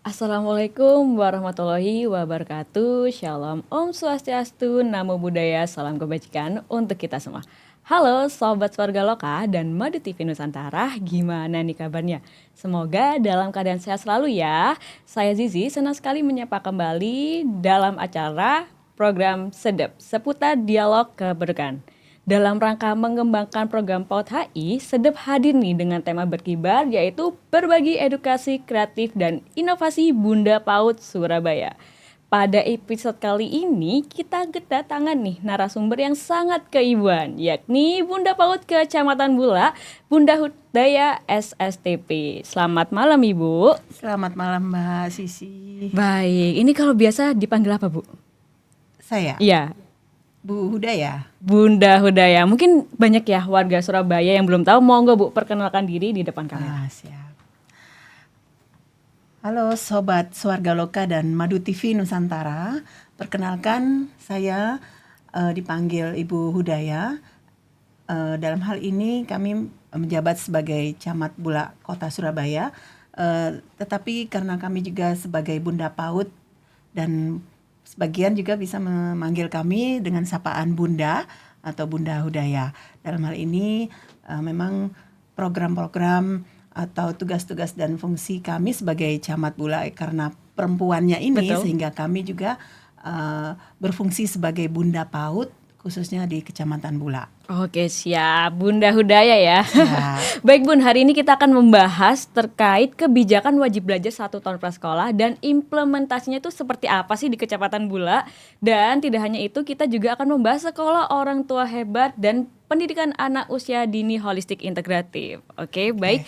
Assalamualaikum warahmatullahi wabarakatuh. Shalom, Om Swastiastu, Namo Buddhaya, salam kebajikan untuk kita semua. Halo Sobat Swarga Loka dan Madu TV Nusantara, gimana nih kabarnya? Semoga dalam keadaan sehat selalu ya. Saya Zizi, senang sekali menyapa kembali dalam acara program Sedep, seputar dialog keberkahan. Dalam rangka mengembangkan program PAUD HI, Sedep hadir nih dengan tema berkibar yaitu berbagi edukasi kreatif dan inovasi Bunda PAUD Surabaya. Pada episode kali ini kita kedatangan nih narasumber yang sangat keibuan, yakni Bunda PAUD Kecamatan Bula, Bunda Hudaya SSTP. Selamat malam Ibu. Selamat malam Mbak Sisi. Baik, ini kalau biasa dipanggil apa Bu? Saya? Iya. Bu Hudaya. Bunda Hudaya. Mungkin banyak ya warga Surabaya yang belum tahu. Monggo Bu, perkenalkan diri di depan kamera. Siap. Halo Sobat Swarga Loka dan Madu TV Nusantara. Perkenalkan saya dipanggil Ibu Hudaya. Dalam hal ini kami menjabat sebagai Camat Bula Kota Surabaya. Tetapi karena kami juga sebagai Bunda PAUD dan sebagian juga bisa memanggil kami dengan sapaan Bunda atau Bunda Hudaya. Dalam hal ini memang program-program atau tugas-tugas dan fungsi kami sebagai Camat Bula karena perempuannya ini. Betul. Sehingga kami juga berfungsi sebagai Bunda PAUD khususnya di Kecamatan Bula. Oke, siap. Bunda Hudaya ya. Baik Bun, hari ini kita akan membahas terkait kebijakan wajib belajar 1 tahun prasekolah dan implementasinya itu seperti apa sih di Kecamatan Bula. Dan tidak hanya itu, kita juga akan membahas sekolah orang tua hebat dan pendidikan anak usia dini holistik integratif. Oke, baik.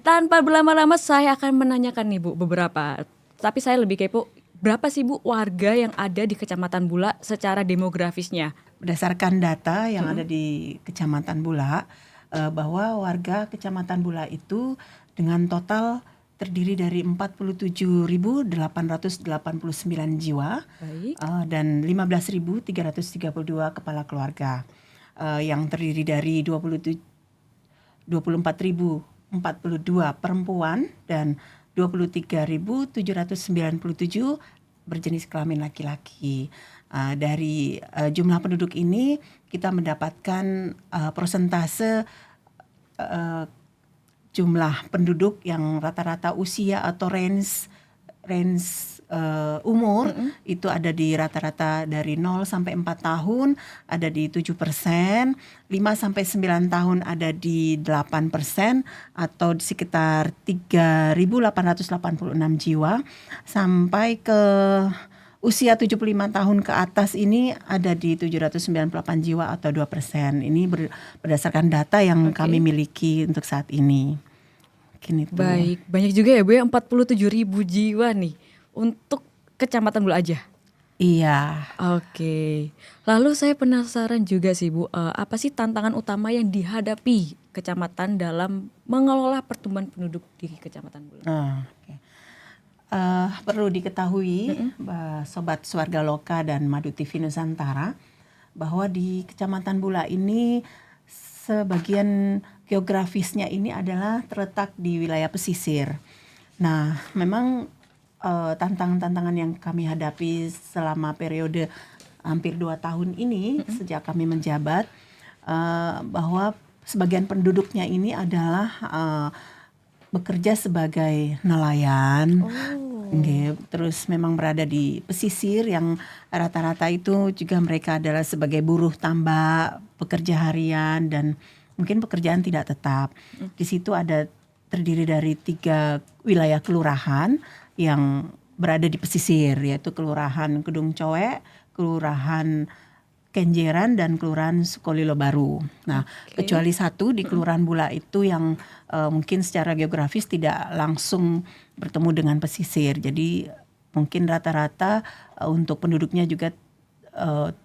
Tanpa berlama-lama saya akan menanyakan nih Bu beberapa. Tapi saya lebih kepo, berapa sih Bu warga yang ada di Kecamatan Bula secara demografisnya? Berdasarkan data yang ada di Kecamatan Bula, bahwa warga Kecamatan Bula itu dengan total terdiri dari 47.889 jiwa. Baik. Dan 15.332 kepala keluarga, yang terdiri dari 24.042 perempuan dan 23.797 berjenis kelamin laki-laki. Dari jumlah penduduk ini kita mendapatkan persentase jumlah penduduk yang rata-rata usia atau range umur itu ada di rata-rata dari 0 sampai 4 tahun ada di 7%, 5 sampai 9 tahun ada di 8% atau di sekitar 3.886 jiwa, sampai ke usia 75 tahun ke atas ini ada di 798 jiwa atau 2%. Ini berdasarkan data yang kami miliki untuk saat ini. Mungkin itu. Baik, banyak juga ya Bu ya, 47.000 jiwa nih untuk Kecamatan Bula aja. Iya. Oke. Lalu saya penasaran juga sih Bu, apa sih tantangan utama yang dihadapi kecamatan dalam mengelola pertumbuhan penduduk di Kecamatan Bula? Perlu diketahui, Sobat Swarga Loka dan Madu TV Nusantara, bahwa di Kecamatan Bula ini sebagian geografisnya ini adalah terletak di wilayah pesisir. Nah, memang tantangan-tantangan yang kami hadapi selama periode hampir 2 tahun ini sejak kami menjabat, bahwa sebagian penduduknya ini adalah bekerja sebagai nelayan. Terus memang berada di pesisir yang rata-rata itu juga mereka adalah sebagai buruh tambak, pekerja harian dan mungkin pekerjaan tidak tetap. Di situ ada terdiri dari 3 wilayah kelurahan yang berada di pesisir, yaitu Kelurahan Kedung Coek, Kelurahan Kenjeran dan Kelurahan Sukolilo Baru. Nah, kecuali satu di Kelurahan Bula itu yang mungkin secara geografis tidak langsung bertemu dengan pesisir. Jadi mungkin rata-rata untuk penduduknya juga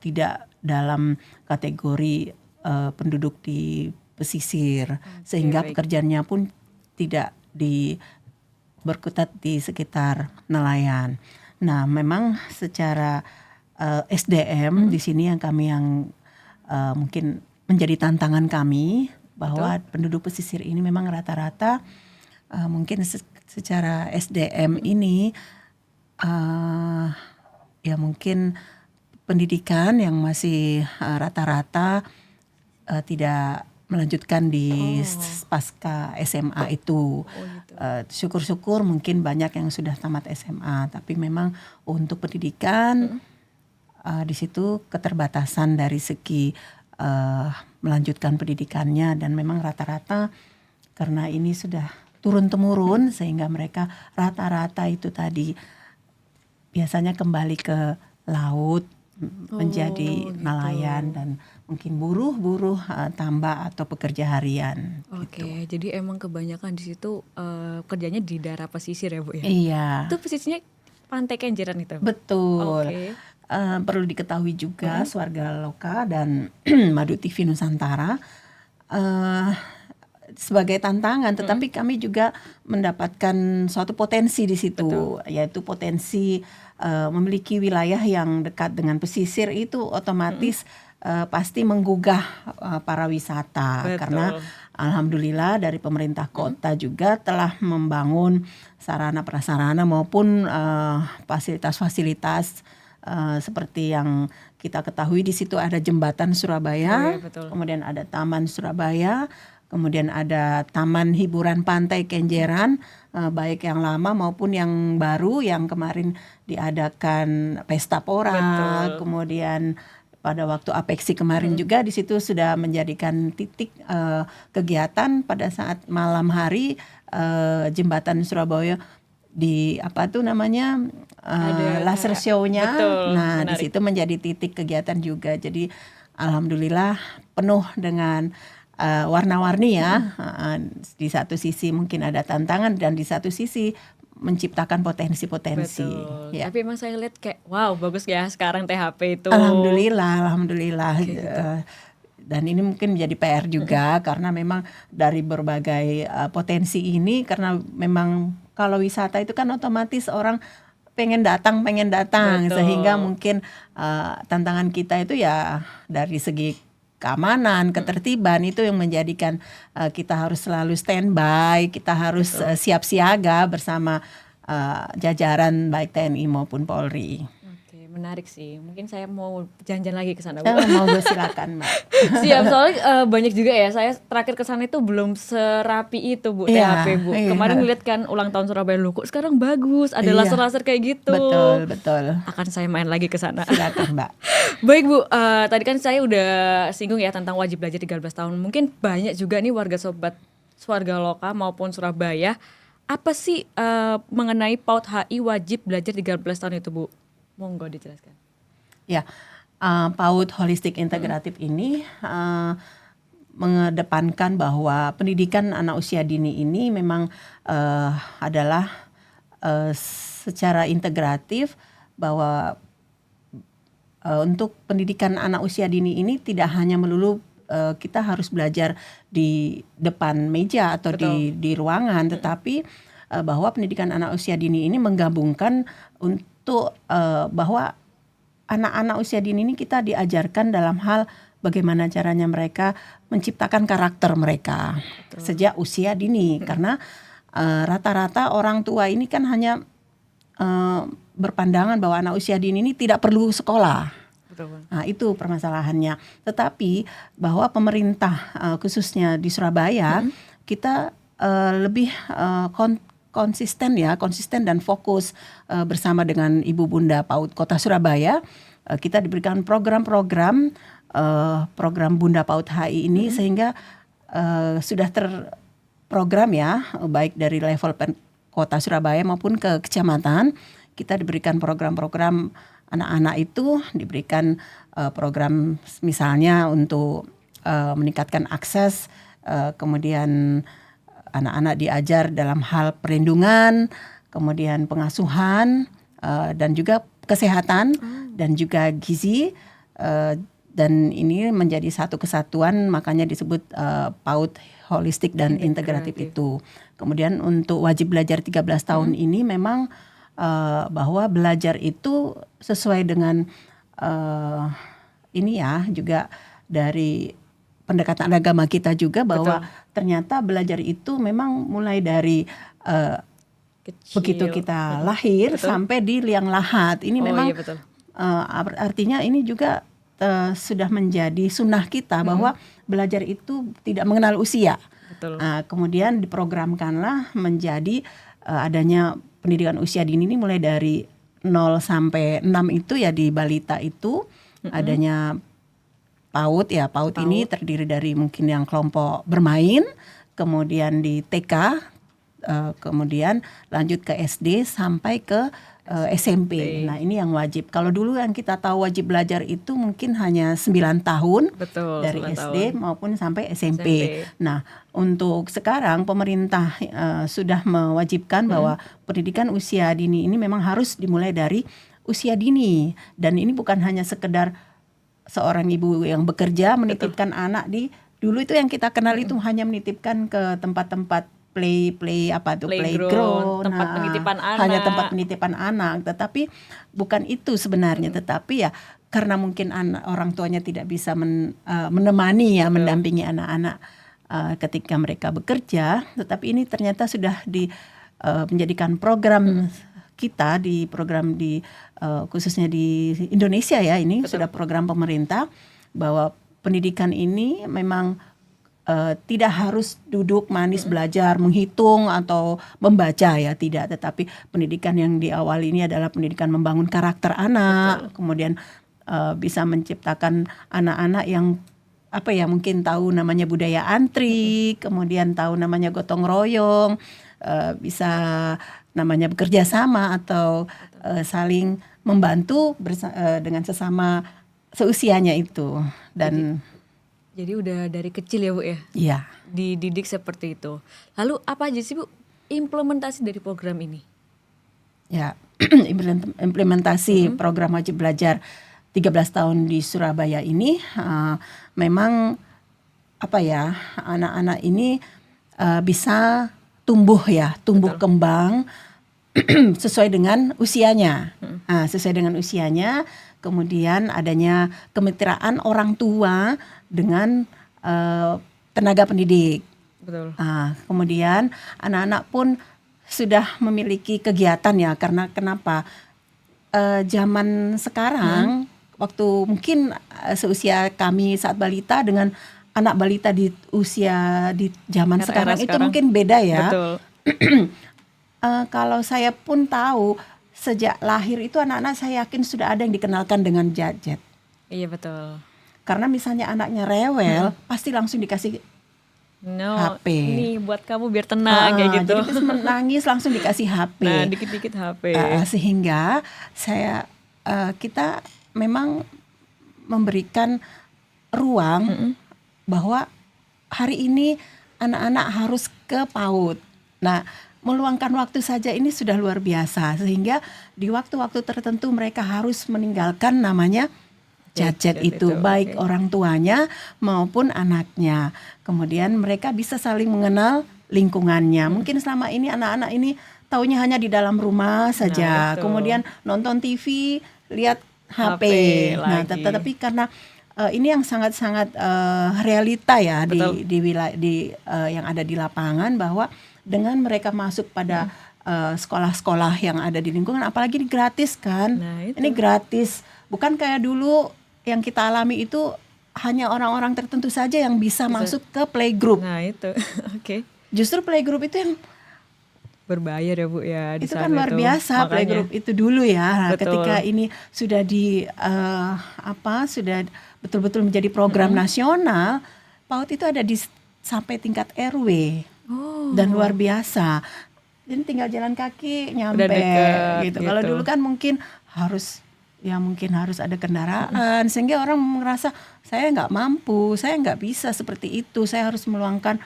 tidak dalam kategori penduduk di pesisir, sehingga pekerjaannya pun tidak berkutat di sekitar nelayan. Nah, memang secara SDM di sini yang mungkin menjadi tantangan kami, bahwa penduduk pesisir ini memang rata-rata mungkin secara SDM ini ya mungkin pendidikan yang masih rata-rata tidak melanjutkan di pasca SMA itu. gitu. Syukur-syukur mungkin banyak yang sudah tamat SMA, tapi memang untuk pendidikan di situ keterbatasan dari segi melanjutkan pendidikannya, dan memang rata-rata karena ini sudah turun-temurun sehingga mereka rata-rata itu tadi biasanya kembali ke laut menjadi nelayan dan mungkin buruh tambak atau pekerja harian. Oke, jadi emang kebanyakan di situ kerjanya di daerah pesisir ya Bu ya? Iya. Itu pesisirnya Pantai Kenjeran itu? Betul. Oke. Perlu diketahui juga Swarga Loka dan Madu TV Nusantara sebagai tantangan, tetapi kami juga mendapatkan suatu potensi di situ, yaitu potensi memiliki wilayah yang dekat dengan pesisir itu otomatis pasti menggugah para wisata. Betul. Karena alhamdulillah dari pemerintah kota juga telah membangun sarana prasarana maupun fasilitas-fasilitas seperti yang kita ketahui di situ ada jembatan Surabaya, kemudian ada Taman Surabaya, kemudian ada Taman Hiburan Pantai Kenjeran, baik yang lama maupun yang baru yang kemarin diadakan Pesta Pora. Kemudian pada waktu Apexi kemarin juga di situ sudah menjadikan titik kegiatan pada saat malam hari jembatan Surabaya di apa tuh namanya laser show-nya. Nah, menarik. Di situ menjadi titik kegiatan juga. Jadi alhamdulillah penuh dengan warna-warni ya. Di satu sisi mungkin ada tantangan dan di satu sisi menciptakan potensi-potensi. Ya. Tapi emang saya lihat kayak wow bagus ya sekarang THP itu. Alhamdulillah. Gitu. Dan ini mungkin menjadi PR juga karena memang dari berbagai potensi ini, karena memang kalau wisata itu kan otomatis orang pengen datang sehingga mungkin tantangan kita itu ya dari segi keamanan, ketertiban itu yang menjadikan kita harus selalu standby, kita harus siap siaga bersama jajaran baik TNI maupun Polri. Oke, menarik sih. Mungkin saya mau jalan-jalan lagi ke sana, Bu. Mau silakan, Mbak. Siap, soalnya banyak juga ya. Saya terakhir ke sana itu belum serapi itu, Bu, THP, Bu. Kemarin lihat kan ulang tahun Surabaya, loh kok sekarang bagus, ada laser-laser kayak gitu. Betul. Akan saya main lagi ke sana. Silakan, Mbak. Baik, Bu. Tadi kan saya udah singgung ya tentang wajib belajar 13 tahun. Mungkin banyak juga nih warga sobat Swarga Loka maupun Surabaya. Apa sih mengenai PAUD HI wajib belajar 13 tahun itu, Bu? Monggo dijelaskan. Ya, PAUD Holistik Integratif ini mengedepankan bahwa pendidikan anak usia dini ini memang adalah secara integratif, bahwa untuk pendidikan anak usia dini ini tidak hanya melulu kita harus belajar di depan meja atau di ruangan, tetapi bahwa pendidikan anak usia dini ini menggabungkan untuk bahwa anak-anak usia dini ini kita diajarkan dalam hal bagaimana caranya mereka menciptakan karakter mereka sejak usia dini. Karena rata-rata orang tua ini kan hanya berpandangan bahwa anak usia dini ini tidak perlu sekolah. Nah, itu permasalahannya. Tetapi bahwa pemerintah khususnya di Surabaya kita lebih konsisten dan fokus bersama dengan Ibu Bunda PAUD Kota Surabaya. Kita diberikan program Bunda PAUD HI ini sehingga sudah terprogram ya, baik dari level Kota Surabaya maupun ke kecamatan. Kita diberikan program-program anak-anak itu, diberikan program misalnya untuk meningkatkan akses, kemudian anak-anak diajar dalam hal perlindungan, kemudian pengasuhan, dan juga kesehatan dan juga gizi, dan ini menjadi satu kesatuan, makanya disebut PAUD holistik dan integratif itu. Kemudian untuk wajib belajar 13 tahun ini memang bahwa belajar itu sesuai dengan ini ya, juga dari pendekatan agama kita juga, bahwa ternyata belajar itu memang mulai dari begitu kita lahir Betul. sampai di liang lahat. Ini memang iya betul. artinya ini juga sudah menjadi sunnah kita bahwa belajar itu tidak mengenal usia. Betul. Kemudian diprogramkanlah menjadi adanya pendidikan usia dini ini mulai dari 0 sampai 6 itu ya di balita itu adanya PAUD ya. PAUD ini terdiri dari mungkin yang kelompok bermain, kemudian di TK, kemudian lanjut ke SD sampai ke SMP. Nah, ini yang wajib. Kalau dulu yang kita tahu wajib belajar itu mungkin hanya 9 tahun. Betul, dari 9 SD tahun. maupun sampai SMP. Nah, untuk sekarang pemerintah sudah mewajibkan bahwa pendidikan usia dini ini memang harus dimulai dari usia dini. Dan ini bukan hanya sekedar seorang ibu yang bekerja menitipkan anak di, dulu itu yang kita kenal itu hanya menitipkan ke tempat-tempat playground, tempat penitipan anak. hanya tempat penitipan anak. Tetapi bukan itu sebenarnya, tetapi ya karena mungkin orang tuanya tidak bisa menemani ya, mendampingi anak-anak ketika mereka bekerja. Tetapi ini ternyata sudah menjadikan program kita di program di khususnya di Indonesia ya, ini sudah program pemerintah bahwa pendidikan ini memang tidak harus duduk manis belajar menghitung atau membaca ya, tidak, tetapi pendidikan yang di awal ini adalah pendidikan membangun karakter anak. Kemudian bisa menciptakan anak-anak yang apa ya, mungkin tahu namanya budaya antri, kemudian tahu namanya gotong royong, bisa namanya bekerja sama atau saling membantu dengan sesama seusianya itu. Dan jadi udah dari kecil ya Bu ya? Iya. Dididik seperti itu. Lalu apa aja sih Bu implementasi dari program ini? Ya, implementasi program wajib belajar 13 tahun di Surabaya ini memang apa ya, anak-anak ini bisa tumbuh kembang sesuai dengan usianya. Sesuai dengan usianya, kemudian adanya kemitraan orang tua dengan tenaga pendidik. Betul. Kemudian anak-anak pun sudah memiliki kegiatan ya, karena kenapa? Zaman sekarang waktu mungkin seusia kami saat balita dengan anak balita di usia di zaman sekarang itu mungkin beda ya. Betul. Kalau saya pun tahu sejak lahir itu anak-anak saya yakin sudah ada yang dikenalkan dengan gadget. Iya betul. Karena misalnya anaknya rewel, pasti langsung dikasih HP. Ini buat kamu biar tenang kayak gitu. Jadi terus menangis langsung dikasih HP. Nah, dikit-dikit HP. Sehingga kita memang memberikan ruang bahwa hari ini anak-anak harus ke PAUD. Nah, meluangkan waktu saja ini sudah luar biasa, sehingga di waktu-waktu tertentu mereka harus meninggalkan namanya gadget itu, baik orang tuanya maupun anaknya. Kemudian mereka bisa saling mengenal lingkungannya. Mungkin selama ini anak-anak ini taunya hanya di dalam rumah saja. Kemudian nonton TV, lihat HP. Nah, tetapi karena ini yang sangat-sangat realita ya di wilayah yang ada di lapangan, bahwa dengan mereka masuk pada sekolah-sekolah yang ada di lingkungan, apalagi ini gratis kan. Ini gratis, bukan kayak dulu yang kita alami itu hanya orang-orang tertentu saja yang bisa masuk ke playgroup. Nah itu, oke. Justru playgroup itu yang berbayar ya Bu ya. Itu kan luar biasa. Makanya, playgroup itu dulu ya. Nah, ketika ini sudah sudah betul-betul menjadi program nasional, PAUD itu ada sampai tingkat RW. Dan luar biasa. Jadi tinggal jalan kaki nyampe gitu. Kalau dulu kan mungkin harus ada kendaraan, sehingga orang merasa saya nggak mampu, saya nggak bisa seperti itu, saya harus meluangkan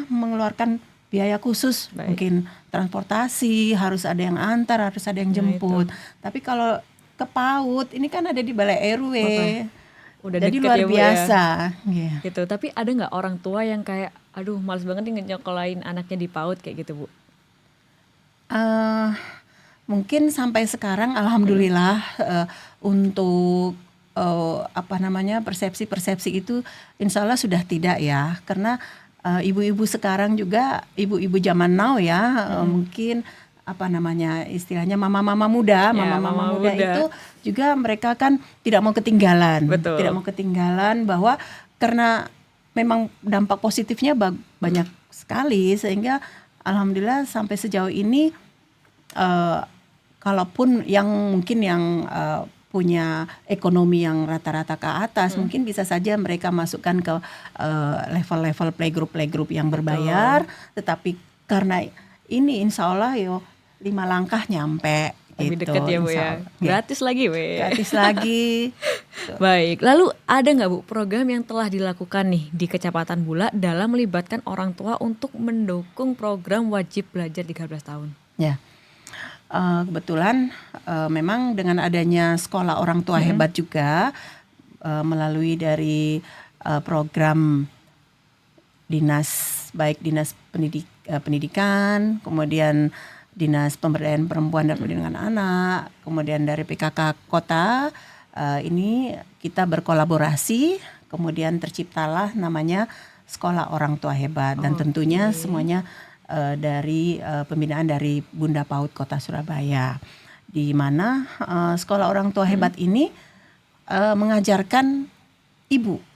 mengeluarkan biaya khusus, mungkin transportasi, harus ada yang antar, harus ada yang jemput. Tapi kalau ke PAUD ini kan ada di balai RW, jadi luar biasa. Ya, gitu. Tapi ada nggak orang tua yang kayak, aduh males banget nih nyokolain anaknya di PAUD kayak gitu Bu? Mungkin sampai sekarang alhamdulillah untuk persepsi-persepsi itu insya Allah sudah tidak ya, karena ibu-ibu sekarang juga, ibu-ibu zaman now ya, mungkin apa namanya istilahnya mama-mama muda, Ya, mama-mama mama muda muda. itu juga mereka kan tidak mau ketinggalan, Betul. tidak mau ketinggalan bahwa karena memang dampak positifnya banyak sekali, sehingga alhamdulillah sampai sejauh ini kalaupun yang mungkin yang punya ekonomi yang rata-rata ke atas, mungkin bisa saja mereka masukkan ke level-level playgroup yang berbayar, tetapi karena ini insya Allah 5 langkah nyampe Lebih gitu, dekat ya Bu insya ya. Allah. Gratis lagi We. Gratis lagi. Baik, lalu ada nggak Bu program yang telah dilakukan nih di Kecamatan Bula dalam melibatkan orang tua untuk mendukung program wajib belajar 13 tahun? Ya, kebetulan memang dengan adanya sekolah orang tua hebat juga melalui dari program baik dinas pendidikan, kemudian dinas pemberdayaan perempuan dan perlindungan anak, kemudian dari PKK kota, ini kita berkolaborasi, kemudian terciptalah namanya sekolah orang tua hebat, dan tentunya semuanya dari pembinaan dari Bunda PAUD Kota Surabaya, di mana sekolah orang tua hebat ini mengajarkan ibu.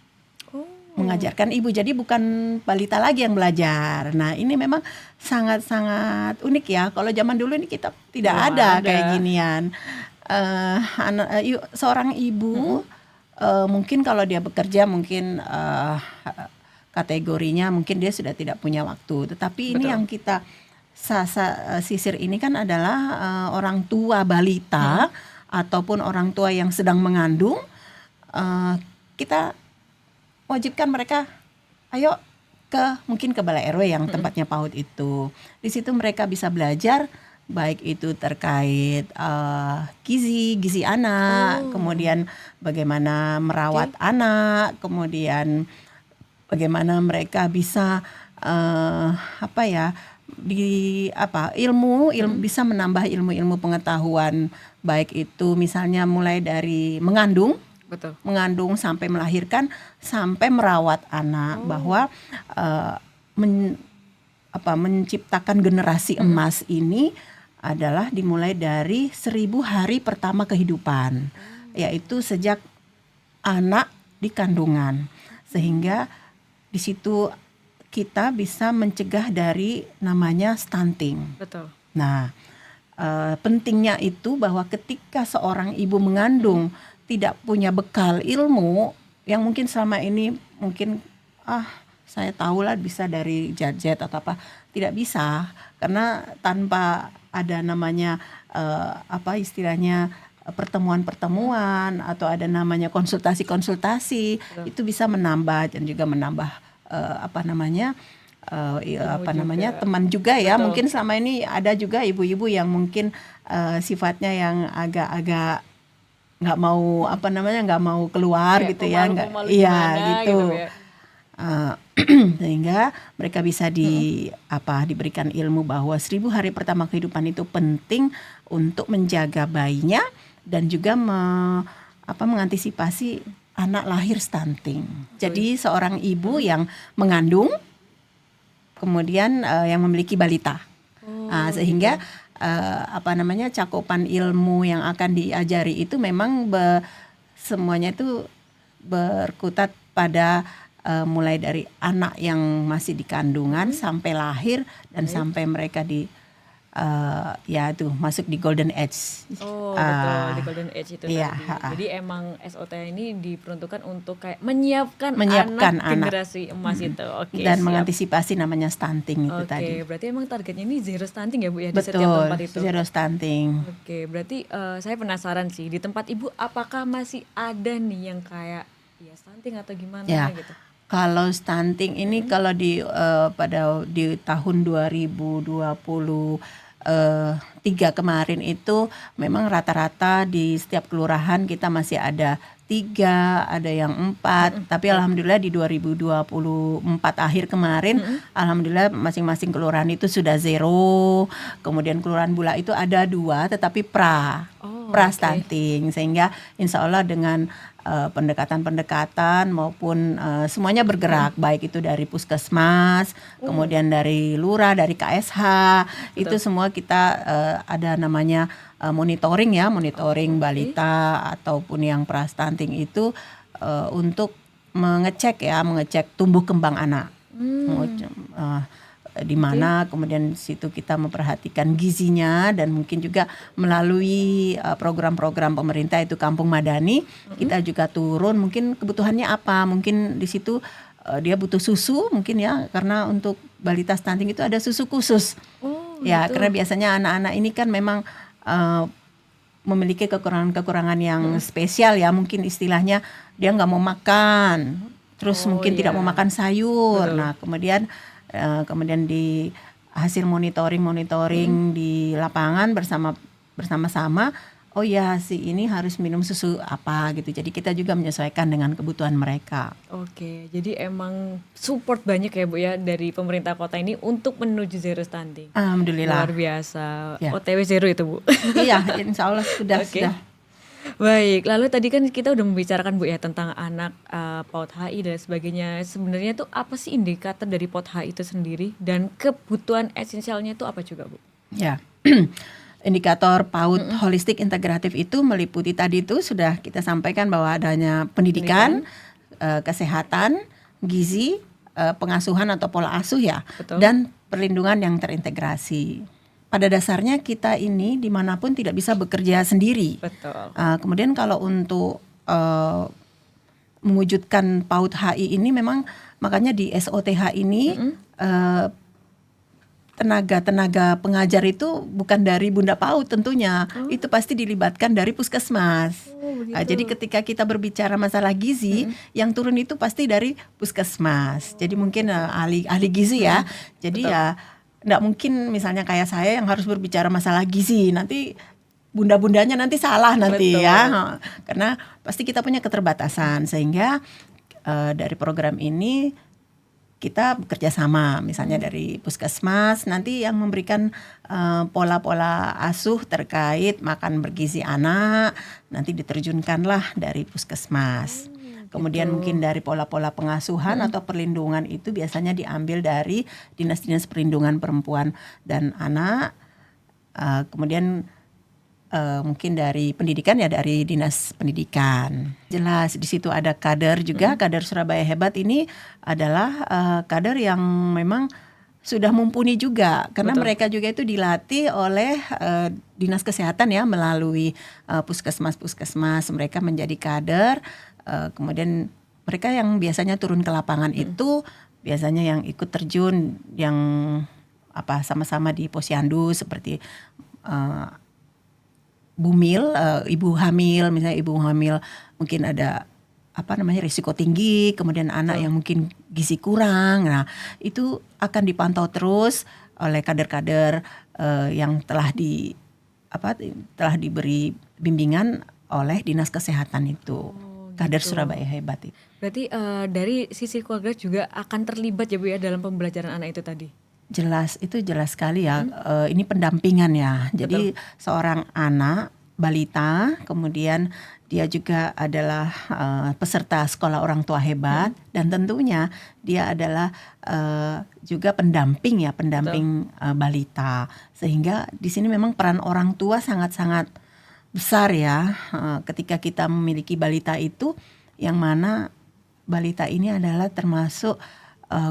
Mengajarkan ibu, jadi bukan balita lagi yang belajar. Nah ini memang sangat-sangat unik ya. Kalau zaman dulu ini kita tidak ada kayak ginian. Seorang ibu mungkin kalau dia bekerja mungkin kategorinya mungkin dia sudah tidak punya waktu. Tetapi ini yang kita sisir ini kan adalah orang tua balita ataupun orang tua yang sedang mengandung. Kita wajibkan mereka, ayo mungkin ke balai RW yang tempatnya PAUD itu. Di situ mereka bisa belajar baik itu terkait gizi anak, kemudian bagaimana merawat anak, kemudian bagaimana mereka bisa ilmu bisa menambah ilmu pengetahuan, baik itu misalnya mulai dari mengandung. Betul. Mengandung sampai melahirkan sampai merawat anak, bahwa menciptakan generasi emas ini adalah dimulai dari 1000 hari pertama kehidupan, yaitu sejak anak di kandungan, sehingga di situ kita bisa mencegah dari namanya stunting. Betul. Nah, pentingnya itu bahwa ketika seorang ibu mengandung tidak punya bekal ilmu yang mungkin selama ini mungkin saya tahulah bisa dari jet atau apa, tidak bisa, karena tanpa ada namanya istilahnya pertemuan atau ada namanya konsultasi itu bisa menambah dan juga menambah teman juga ya. Betul. Mungkin selama ini ada juga ibu-ibu yang mungkin sifatnya yang agak-agak nggak mau keluar kayak gitu ya, nggak gitu ya. Sehingga mereka bisa diberikan ilmu bahwa 1000 hari pertama kehidupan itu penting untuk menjaga bayinya dan juga mengantisipasi anak lahir stunting. Jadi seorang ibu yang mengandung kemudian yang memiliki balita, sehingga cakupan ilmu yang akan diajari itu memang semuanya itu berkutat pada mulai dari anak yang masih di kandungan sampai lahir dan sampai mereka masuk di golden age. Betul, di golden age itu tadi. Jadi emang SOT ini diperuntukkan untuk kayak menyiapkan anak generasi emas itu. Dan mengantisipasi namanya stunting itu tadi. Berarti emang targetnya ini zero stunting ya Bu ya. Betul, di setiap tempat itu. Zero stunting. Berarti saya penasaran sih, di tempat Ibu apakah masih ada nih yang kayak stunting atau gimana gitu? Kalau stunting ini kalau di tahun 2023 kemarin itu memang rata-rata di setiap kelurahan kita masih ada 3, ada yang 4, tapi alhamdulillah di 2024 akhir kemarin alhamdulillah masing-masing kelurahan itu sudah zero. Kemudian kelurahan Bula itu ada 2 tetapi pra. pra-stunting. Sehingga insya Allah dengan pendekatan-pendekatan maupun semuanya bergerak, baik itu dari puskesmas, kemudian dari lurah, dari KSH, itu semua kita ada namanya monitoring ya, monitoring balita ataupun yang pra-stunting itu untuk mengecek tumbuh kembang anak. Di mana kemudian situ kita memperhatikan gizinya, dan mungkin juga melalui program-program pemerintah itu Kampung Madani, kita juga turun mungkin kebutuhannya apa, mungkin di situ dia butuh susu mungkin ya, karena untuk balita stunting itu ada susu khusus ya, karena biasanya anak-anak ini kan memang memiliki kekurangan-kekurangan yang spesial ya, mungkin istilahnya dia nggak mau makan, terus mungkin tidak mau makan sayur. Nah kemudian di hasil monitoring di lapangan bersama-sama, oh ya si ini harus minum susu apa gitu. Jadi kita juga menyesuaikan dengan kebutuhan mereka. Oke, jadi emang support banyak ya Bu ya dari pemerintah kota ini untuk menuju zero stunting. Alhamdulillah. Luar biasa. Ya. OTW zero itu Bu. Iya, insya Allah sudah. Baik, lalu tadi kan kita udah membicarakan Bu ya tentang anak PAUD HI dan sebagainya. Sebenarnya tuh apa sih indikator dari PAUD HI itu sendiri, dan kebutuhan esensialnya itu apa juga Bu? Ya, indikator PAUD holistik integratif itu meliputi tadi itu sudah kita sampaikan bahwa adanya pendidikan. Kesehatan, gizi, pengasuhan atau pola asuh ya, dan perlindungan yang terintegrasi. Pada dasarnya kita ini dimanapun tidak bisa bekerja sendiri. Betul. Kemudian kalau untuk mewujudkan PAUD HI ini memang makanya di SOTH ini tenaga pengajar itu bukan dari Bunda PAUD tentunya, itu pasti dilibatkan dari puskesmas. Jadi ketika kita berbicara masalah gizi, yang turun itu pasti dari puskesmas. Jadi mungkin ahli gizi ya. Jadi ya nggak mungkin misalnya kayak saya yang harus berbicara masalah gizi, nanti bunda-bundanya nanti salah nanti. Betul. Ya, karena pasti kita punya keterbatasan, sehingga dari program ini kita bekerja sama, misalnya dari puskesmas nanti yang memberikan pola-pola asuh terkait makan bergizi anak, nanti diterjunkanlah dari puskesmas. Kemudian mungkin dari pola-pola pengasuhan atau perlindungan itu biasanya diambil dari dinas-dinas perlindungan perempuan dan anak. Kemudian mungkin dari pendidikan ya dari dinas pendidikan. Jelas di situ ada kader juga, kader Surabaya Hebat ini adalah kader yang memang sudah mumpuni juga, karena mereka juga itu dilatih oleh dinas kesehatan ya, melalui puskesmas mereka menjadi kader. Kemudian mereka yang biasanya turun ke lapangan itu biasanya yang ikut terjun yang sama-sama di posyandu seperti bumil, ibu hamil, misalnya ibu hamil mungkin ada risiko tinggi, kemudian anak yang mungkin gizi kurang. Nah, itu akan dipantau terus oleh kader-kader yang telah diberi bimbingan oleh dinas kesehatan itu. Kader Surabaya Hebat itu. Berarti dari sisi keluarga juga akan terlibat ya Bu ya dalam pembelajaran anak itu tadi? Jelas, itu jelas sekali ya. Ini pendampingan ya. Jadi seorang anak balita, kemudian dia juga adalah peserta sekolah orang tua hebat, dan tentunya dia adalah juga pendamping balita. Sehingga di sini memang peran orang tua sangat-sangat besar ya, ketika kita memiliki balita itu, yang mana balita ini adalah termasuk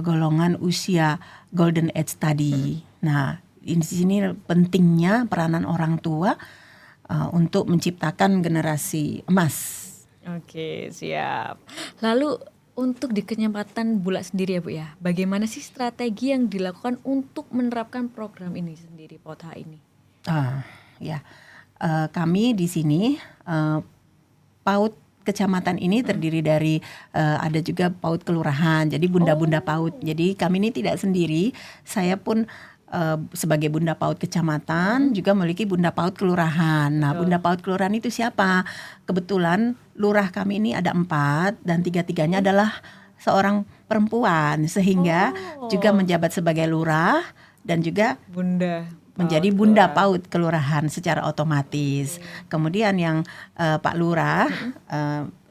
golongan usia golden age tadi. Nah, di sini pentingnya peranan orang tua untuk menciptakan generasi emas. Oke, siap. Lalu untuk di Kecamatan Bulak sendiri ya Bu ya, bagaimana sih strategi yang dilakukan untuk menerapkan program ini sendiri, PAUD HI ini? Kami di sini PAUD kecamatan ini terdiri dari ada juga PAUD kelurahan, jadi bunda-bunda PAUD. Jadi kami ini tidak sendiri, saya pun sebagai bunda PAUD kecamatan juga memiliki bunda PAUD kelurahan. Nah, bunda PAUD kelurahan itu siapa? Kebetulan lurah kami ini ada 4 dan 3-tiganya adalah seorang perempuan, sehingga juga menjabat sebagai lurah dan juga menjadi PAUD Bunda Kelurahan. PAUD kelurahan secara otomatis. Kemudian yang Pak Lurah,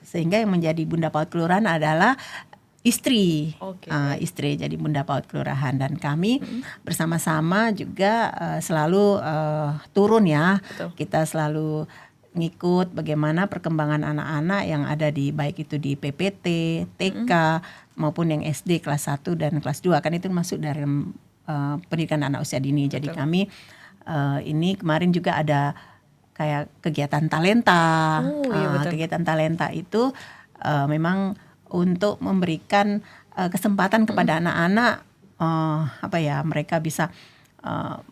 sehingga yang menjadi Bunda PAUD kelurahan adalah istri. Oke, Istri jadi Bunda PAUD kelurahan, dan kami bersama-sama juga selalu turun ya. betul. Kita selalu ngikut bagaimana perkembangan anak-anak yang ada di, baik itu di PPT, TK maupun yang SD kelas 1 dan kelas 2, kan itu masuk dari pendidikan anak usia dini. Jadi Betul. kami ini kemarin juga ada kayak kegiatan talenta. Oh, iya betul. Kegiatan talenta itu memang untuk memberikan kesempatan kepada anak-anak mereka bisa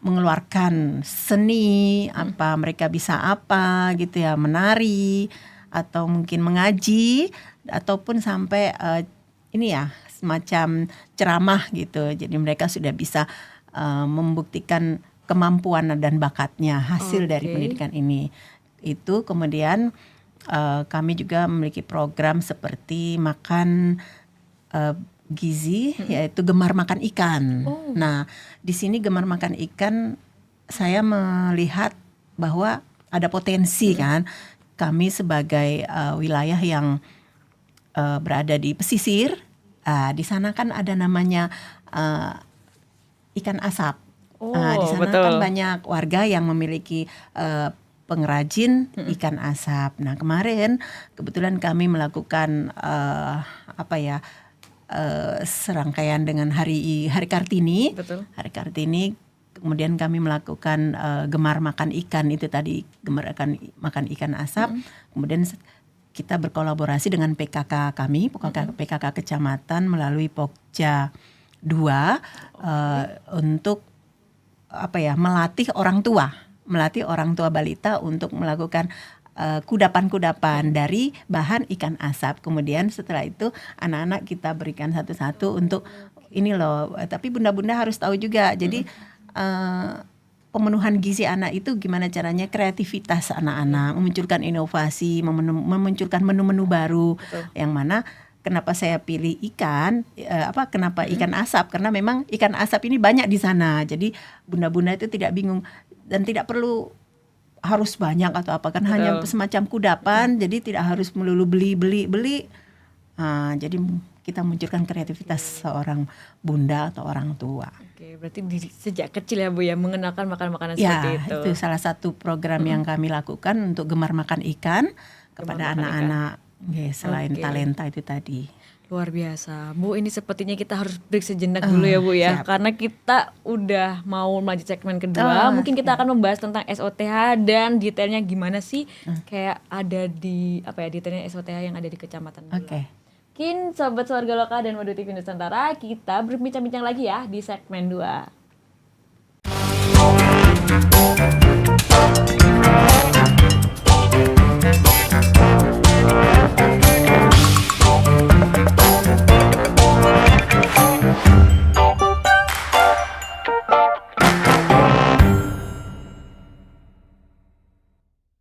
mengeluarkan seni, mereka bisa apa gitu ya, menari atau mungkin mengaji ataupun sampai ini ya semacam ceramah gitu. Jadi mereka sudah bisa membuktikan kemampuan dan bakatnya hasil dari Oke. pendidikan ini. Itu kemudian kami juga memiliki program seperti makan gizi, yaitu gemar makan ikan. Oh. Nah, di sini gemar makan ikan saya melihat bahwa ada potensi kan. Kami sebagai wilayah yang berada di pesisir, di sana kan ada namanya ikan asap. Oh, Di sana betul. kan banyak warga yang memiliki pengrajin ikan asap. Nah, kemarin kebetulan kami melakukan serangkaian dengan Hari Kartini. Betul. Hari Kartini, kemudian kami melakukan gemar makan ikan itu tadi, gemar makan ikan asap. Kemudian kita berkolaborasi dengan PKK kami, PKK kecamatan melalui Pokja 2 untuk melatih orang tua balita untuk melakukan kudapan-kudapan dari bahan ikan asap. Kemudian setelah itu anak-anak kita berikan satu-satu untuk ini loh. Tapi bunda-bunda harus tahu juga. Jadi pemenuhan gizi anak itu gimana caranya, kreativitas anak-anak, memunculkan inovasi, memunculkan menu-menu baru. Betul. Yang mana kenapa saya pilih ikan? Kenapa ikan asap? Karena memang ikan asap ini banyak di sana. Jadi bunda-bunda itu tidak bingung dan tidak perlu harus banyak atau apa, kan hanya semacam kudapan. Jadi tidak harus melulu beli. Jadi kita munculkan kreativitas seorang bunda atau orang tua. Oke, berarti sejak kecil ya Bu ya, mengenalkan makanan-makanan Ya, seperti itu. itu salah satu program yang kami lakukan untuk gemar makan ikan kepada makan anak-anak. Selain Oke. talenta itu tadi. Luar biasa. Bu, ini sepertinya kita harus break sejenak dulu ya Bu ya. Siap. Karena kita udah mau lanjut segmen kedua. Mungkin kita akan membahas tentang SOTH dan detailnya gimana sih kayak ada di detailnya SOTH yang ada di Kecamatan Bula. Oke. Mungkin Sobat Warga Lokal dan Madu TV Nusantara, kita berbincang-bincang lagi ya di segmen 2.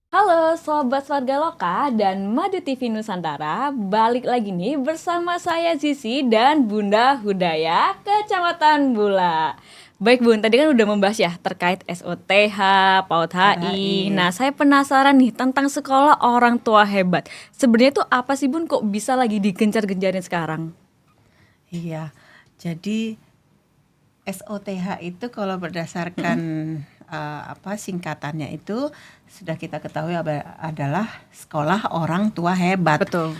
Halo Sobat Warga Lokal dan Madu TV Nusantara, balik lagi nih bersama saya Zizi dan Bunda Hudaya, Kecamatan Bula. Baik Bun, tadi kan udah membahas ya terkait SOTH, PAUD HI. Nah, saya penasaran nih tentang sekolah orang tua hebat. Sebenarnya itu apa sih Bun, kok bisa lagi digencar-gencarin sekarang? Iya, jadi SOTH itu kalau berdasarkan singkatannya itu sudah kita ketahui adalah sekolah orang tua hebat. Betul.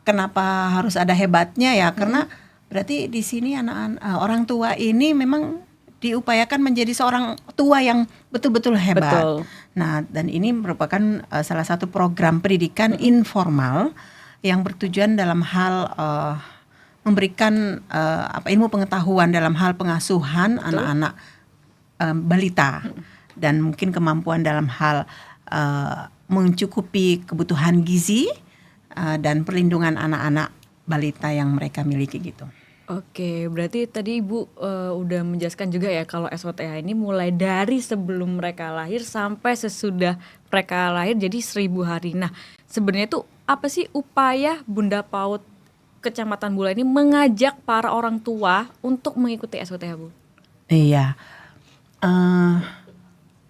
Kenapa harus ada hebatnya ya? Karena berarti di sini anak-anak orang tua ini memang diupayakan menjadi seorang tua yang betul-betul hebat. Betul. Nah, dan ini merupakan salah satu program pendidikan informal yang bertujuan dalam hal memberikan ilmu pengetahuan dalam hal pengasuhan anak-anak balita dan mungkin kemampuan dalam hal mencukupi kebutuhan gizi dan perlindungan anak-anak balita yang mereka miliki gitu. Oke, berarti tadi Ibu udah menjelaskan juga ya kalau SOTH ini mulai dari sebelum mereka lahir sampai sesudah mereka lahir, jadi 1000 hari. Nah, sebenarnya itu apa sih upaya Bunda PAUD Kecamatan Bula ini mengajak para orang tua untuk mengikuti SOTH, Bu? Iya. Eh,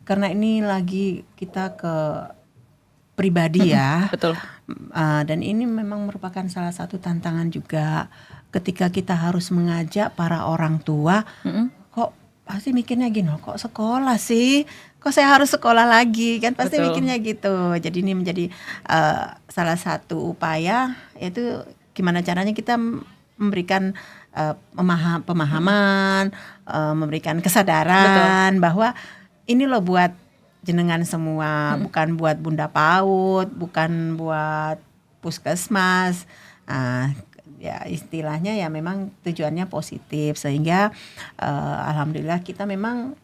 karena ini lagi kita ke pribadi ya. Betul. Dan ini memang merupakan salah satu tantangan juga ketika kita harus mengajak para orang tua. Kok pasti mikirnya gini, kok sekolah sih? Kok saya harus sekolah lagi? Kan pasti Betul. mikirnya gitu. Jadi ini menjadi salah satu upaya, yaitu gimana caranya kita memberikan pemahaman, memberikan kesadaran bahwa ini loh buat jenengan semua, bukan buat Bunda PAUD, bukan buat puskesmas. Ya istilahnya ya memang tujuannya positif, sehingga alhamdulillah kita memang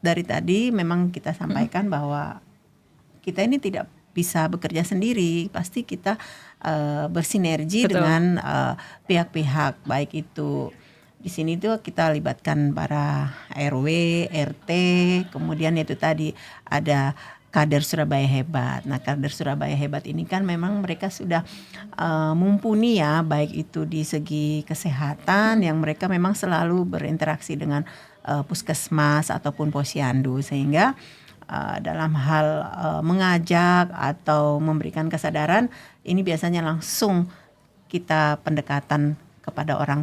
dari tadi memang kita sampaikan bahwa kita ini tidak bisa bekerja sendiri, pasti kita bersinergi Betul. dengan pihak-pihak, baik itu di sini tuh kita libatkan para RW, RT, kemudian itu tadi ada kader Surabaya Hebat. Nah, kader Surabaya Hebat ini kan memang mereka sudah mumpuni ya, baik itu di segi kesehatan yang mereka memang selalu berinteraksi dengan puskesmas ataupun posyandu, sehingga dalam hal mengajak atau memberikan kesadaran ini biasanya langsung kita pendekatan kepada orang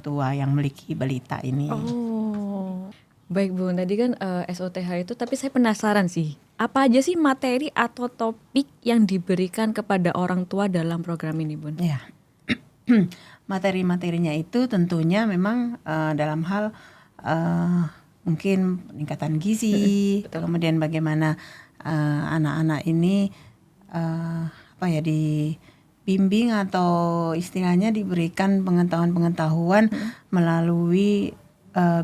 tua yang memiliki balita ini. Oh, baik Bun. Tadi kan SOTH itu, tapi saya penasaran sih, apa aja sih materi atau topik yang diberikan kepada orang tua dalam program ini, Bun? Ya, materi-materinya itu tentunya memang dalam hal mungkin peningkatan gizi, kemudian bagaimana anak-anak ini dibimbing atau istilahnya diberikan pengetahuan-pengetahuan melalui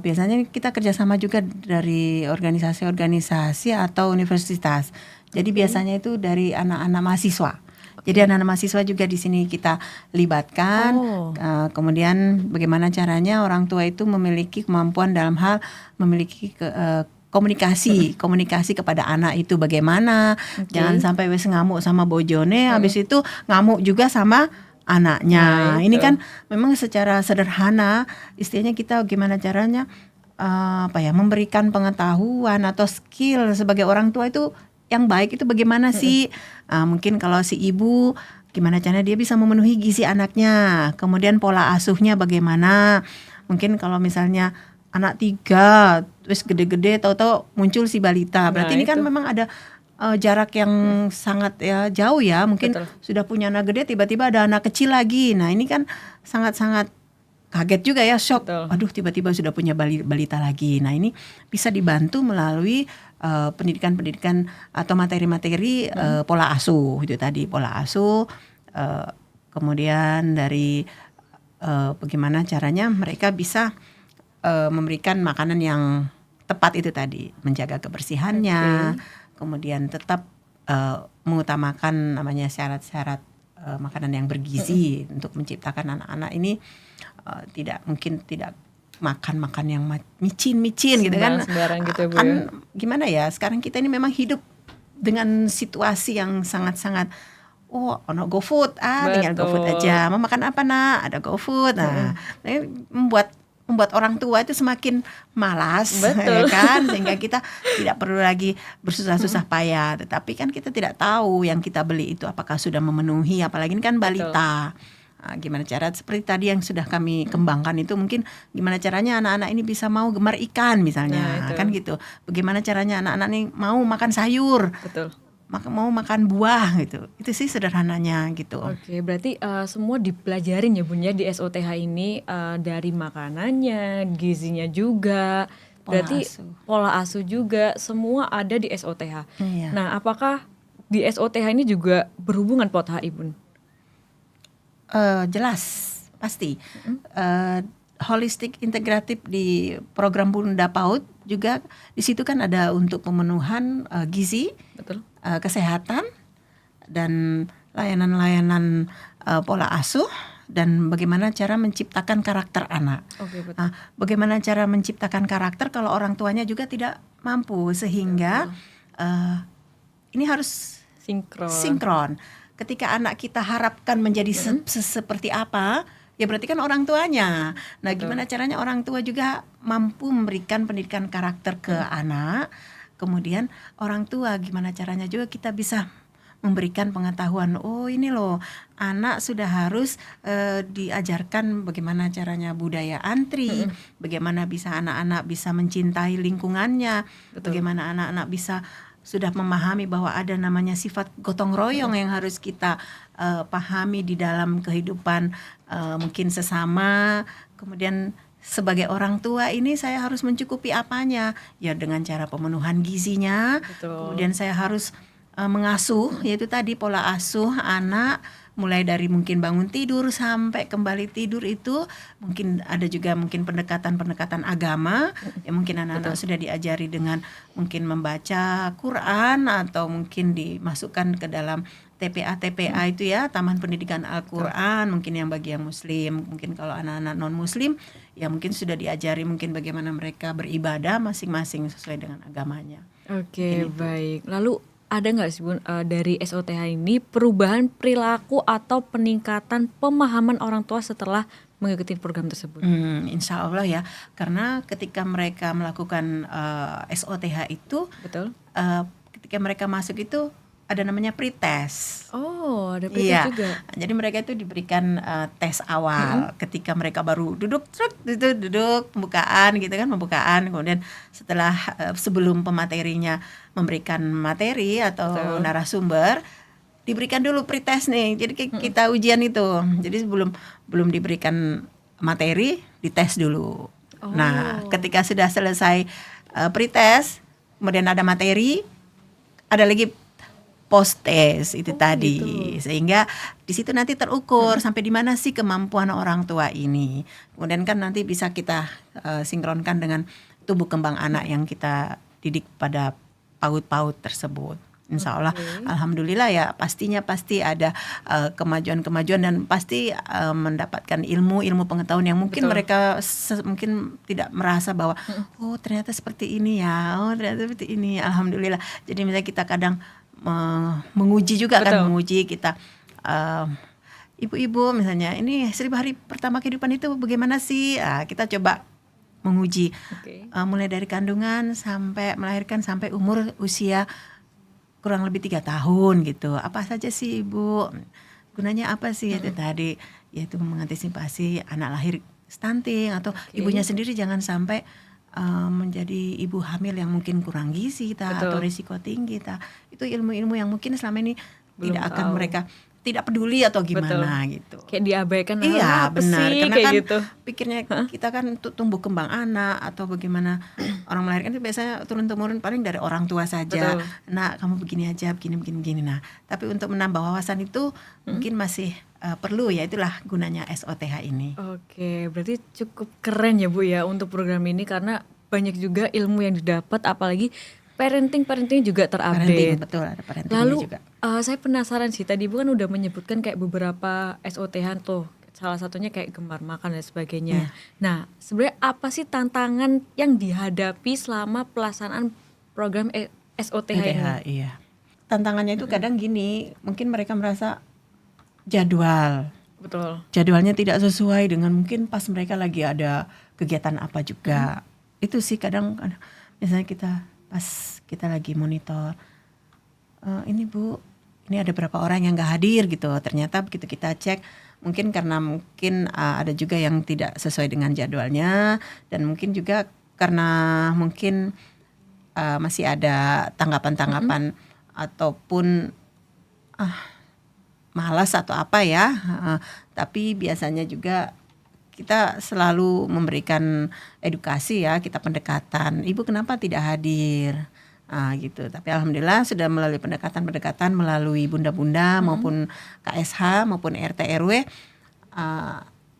biasanya kita kerjasama juga dari organisasi-organisasi atau universitas. Jadi biasanya itu dari anak-anak mahasiswa. Jadi anak-anak mahasiswa juga di sini kita libatkan. Kemudian bagaimana caranya orang tua itu memiliki kemampuan dalam hal memiliki komunikasi kepada anak itu bagaimana. Jangan sampai wes ngamuk sama bojone, habis itu ngamuk juga sama anaknya. Ini kan memang secara sederhana, istilahnya kita gimana caranya memberikan pengetahuan atau skill sebagai orang tua itu yang baik itu bagaimana sih? Mungkin kalau si ibu gimana caranya dia bisa memenuhi gizi anaknya, kemudian pola asuhnya bagaimana. Mungkin kalau misalnya anak 3 terus gede-gede tahu-tahu muncul si balita, berarti ini kan memang ada jarak yang sangat ya jauh ya. Mungkin sudah punya anak gede tiba-tiba ada anak kecil lagi. Nah ini kan sangat-sangat kaget juga ya, shock. Aduh tiba-tiba sudah punya balita lagi. Nah ini bisa dibantu melalui pendidikan-pendidikan atau materi-materi pola asuh itu tadi, pola asuh. Kemudian dari bagaimana caranya mereka bisa memberikan makanan yang tepat itu tadi, menjaga kebersihannya, kemudian tetap mengutamakan namanya syarat-syarat makanan yang bergizi untuk menciptakan anak-anak ini tidak makan yang micin gitu kan. Sembarang gitu Bu. Kan gimana ya, sekarang kita ini memang hidup dengan situasi yang sangat-sangat ono GoFood, tinggal GoFood aja. Mau makan apa nak? Ada GoFood. Nah, ini membuat orang tua itu semakin malas, ya kan, sehingga kita tidak perlu lagi bersusah-susah payah. Tetapi kan kita tidak tahu yang kita beli itu apakah sudah memenuhi, apalagi ini kan balita. Gimana cara seperti tadi yang sudah kami kembangkan itu, mungkin gimana caranya anak-anak ini bisa mau gemar ikan misalnya, kan gitu. Bagaimana caranya anak-anak ini mau makan sayur. Mau makan buah gitu. Itu sih sederhananya gitu. Oke, berarti semua dipelajarin ya Bun ya di SOTH ini, dari makanannya, gizinya juga. Berarti pola asuh juga semua ada di SOTH. Iya. Nah, apakah di SOTH ini juga berhubungan POTHI Bun? Jelas, pasti. Holistik integratif di program Bunda PAUD juga di situ kan ada untuk pemenuhan gizi, kesehatan, dan layanan-layanan pola asuh, dan bagaimana cara menciptakan karakter anak. Bagaimana cara menciptakan karakter kalau orang tuanya juga tidak mampu, sehingga ini harus sinkron. Ketika anak kita harapkan menjadi seperti apa, ya berarti kan orang tuanya. Nah, Betul. gimana caranya orang tua juga mampu memberikan pendidikan karakter ke anak. Kemudian orang tua gimana caranya juga kita bisa memberikan pengetahuan, oh ini loh anak sudah harus diajarkan bagaimana caranya budaya antri, bagaimana bisa anak-anak bisa mencintai lingkungannya, Betul. bagaimana anak-anak bisa sudah memahami bahwa ada namanya sifat gotong royong yang harus kita pahami di dalam kehidupan mungkin sesama. Kemudian sebagai orang tua ini saya harus mencukupi apanya? Ya dengan cara pemenuhan gizinya. Betul. Kemudian saya harus mengasuh, yaitu tadi pola asuh anak mulai dari mungkin bangun tidur sampai kembali tidur itu mungkin ada juga mungkin pendekatan-pendekatan agama yang mungkin anak-anak sudah diajari dengan mungkin membaca Quran atau mungkin dimasukkan ke dalam TPA itu ya, Taman Pendidikan Al-Quran, mungkin yang bagi yang muslim, mungkin kalau anak-anak non muslim ya mungkin sudah diajari mungkin bagaimana mereka beribadah masing-masing sesuai dengan agamanya. Oke, baik. Lalu ada nggak sih Bun dari SOTH ini perubahan perilaku atau peningkatan pemahaman orang tua setelah mengikuti program tersebut? Insya Allah ya, karena ketika mereka melakukan SOTH itu, Betul. Ketika mereka masuk itu ada namanya pretest. Oh, ada pretest juga. Jadi mereka itu diberikan tes awal ketika mereka baru duduk pembukaan gitu kan, kemudian setelah sebelum pematerinya memberikan materi atau narasumber diberikan dulu pretest nih. Jadi kita ujian itu. Jadi belum diberikan materi, dites dulu. Nah, ketika sudah selesai pretest, kemudian ada materi, ada lagi post test itu tadi gitu. Sehingga di situ nanti terukur sampai di mana sih kemampuan orang tua ini. Kemudian kan nanti bisa kita sinkronkan dengan tumbuh kembang anak yang kita didik pada PAUD tersebut. Insya Allah, alhamdulillah ya pastinya pasti ada kemajuan-kemajuan dan pasti mendapatkan ilmu pengetahuan yang mungkin mereka mungkin tidak merasa bahwa oh ternyata seperti ini ya, oh ternyata seperti ini. Alhamdulillah. Jadi misalnya kita kadang menguji juga kan, menguji kita ibu-ibu misalnya ini 1000 hari pertama kehidupan itu bagaimana sih, kita coba menguji mulai dari kandungan sampai melahirkan sampai umur usia kurang lebih 3 tahun gitu, apa saja sih ibu, gunanya apa sih itu tadi, yaitu mengantisipasi anak lahir stunting atau ibunya sendiri jangan sampai menjadi ibu hamil yang mungkin kurang gizi atau risiko tinggi itu ilmu-ilmu yang mungkin selama ini tidak akan mereka tidak peduli atau gimana gitu. Kayak diabaikan. Iya benar, sih, karena kayak kan gitu. pikirnya kita kan tumbuh kembang anak atau bagaimana orang melahirkan itu biasanya turun-temurun paling dari orang tua saja. Nah kamu begini aja, begini. Nah tapi untuk menambah wawasan itu mungkin masih perlu, ya itulah gunanya SOTH ini. Oke, berarti cukup keren ya Bu ya untuk program ini karena banyak juga ilmu yang didapat, apalagi parenting juga terupdate. Betul, ada parenting Lalu juga. Saya penasaran sih, tadi Bu kan udah menyebutkan kayak beberapa SOTH tuh, salah satunya kayak gemar makan dan sebagainya. Nah, sebenarnya apa sih tantangan yang dihadapi selama pelaksanaan program SOTH ini? Iya. Tantangannya itu kadang gini, mungkin mereka merasa jadwalnya tidak sesuai dengan mungkin pas mereka lagi ada kegiatan apa juga. Itu sih kadang misalnya kita lagi monitor, ini Bu, ini ada berapa orang yang gak hadir gitu. Ternyata begitu kita cek, mungkin karena ada juga yang tidak sesuai dengan jadwalnya, dan mungkin juga karena mungkin masih ada tanggapan-tanggapan ataupun malas atau apa ya. Tapi biasanya juga kita selalu memberikan edukasi ya, kita pendekatan. Ibu kenapa tidak hadir? Gitu. Tapi alhamdulillah sudah melalui pendekatan melalui bunda-bunda maupun KSH maupun RT RW,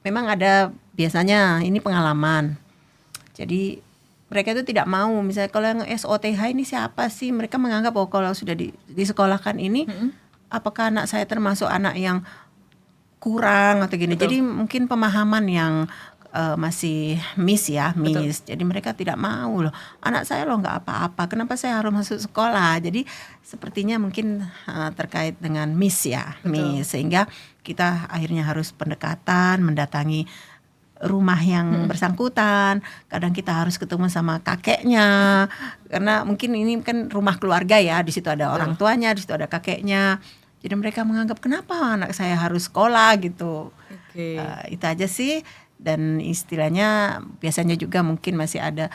memang ada biasanya ini pengalaman. Jadi mereka itu tidak mau, misalnya kalau yang SOTH ini siapa sih? Mereka menganggap bahwa kalau sudah disekolahkan ini, apakah anak saya termasuk anak yang kurang atau gini. Jadi mungkin pemahaman yang masih miss. Jadi mereka tidak mau loh, anak saya loh nggak apa-apa, kenapa saya harus masuk sekolah. Jadi sepertinya mungkin terkait dengan miss, sehingga kita akhirnya harus pendekatan, mendatangi rumah yang bersangkutan. Kadang kita harus ketemu sama kakeknya, karena mungkin ini kan rumah keluarga ya, di situ ada orang tuanya, di situ ada kakeknya. Jadi mereka menganggap kenapa anak saya harus sekolah gitu. Itu aja sih. Dan istilahnya biasanya juga mungkin masih ada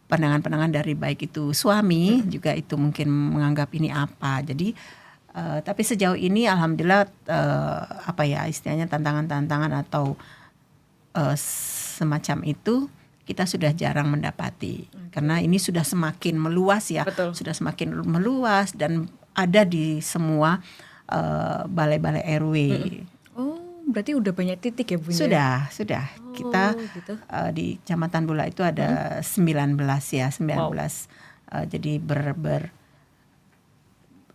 pandangan-pandangan dari baik itu suami juga itu mungkin menganggap ini apa. Jadi tapi sejauh ini alhamdulillah apa ya istilahnya tantangan-tantangan atau semacam itu kita sudah jarang mendapati karena ini sudah semakin meluas ya. Sudah semakin meluas dan ada di semua balai-balai RW. Oh, berarti udah banyak titik ya Bu? Sudah. Kita gitu. Di Kecamatan Bula itu ada 19 ya, 19. Jadi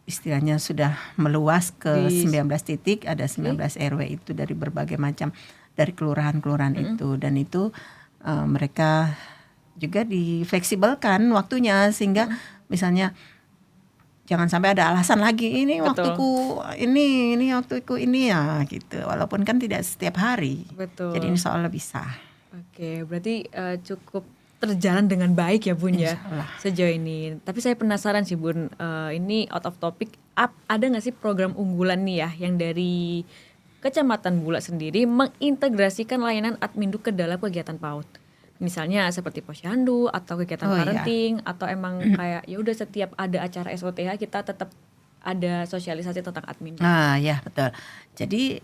istilahnya sudah meluas ke 19 titik, ada 19 RW itu dari berbagai macam dari kelurahan-kelurahan itu, dan itu mereka juga difleksibelkan waktunya sehingga misalnya jangan sampai ada alasan lagi ini waktuku ini waktuku ini ya gitu, walaupun kan tidak setiap hari. Jadi insya Allah bisa. Oke, berarti cukup terjalan dengan baik ya Bun ya sejauh ini. Tapi saya penasaran sih Bun, ini out of topic, ada nggak sih program unggulan nih ya yang dari Kecamatan Bula sendiri mengintegrasikan layanan Adminduk ke dalam kegiatan PAUD? Misalnya seperti posyandu atau kegiatan parenting atau emang kayak ya udah setiap ada acara SOTH kita tetap ada sosialisasi tentang Adminduk. Ya betul. Jadi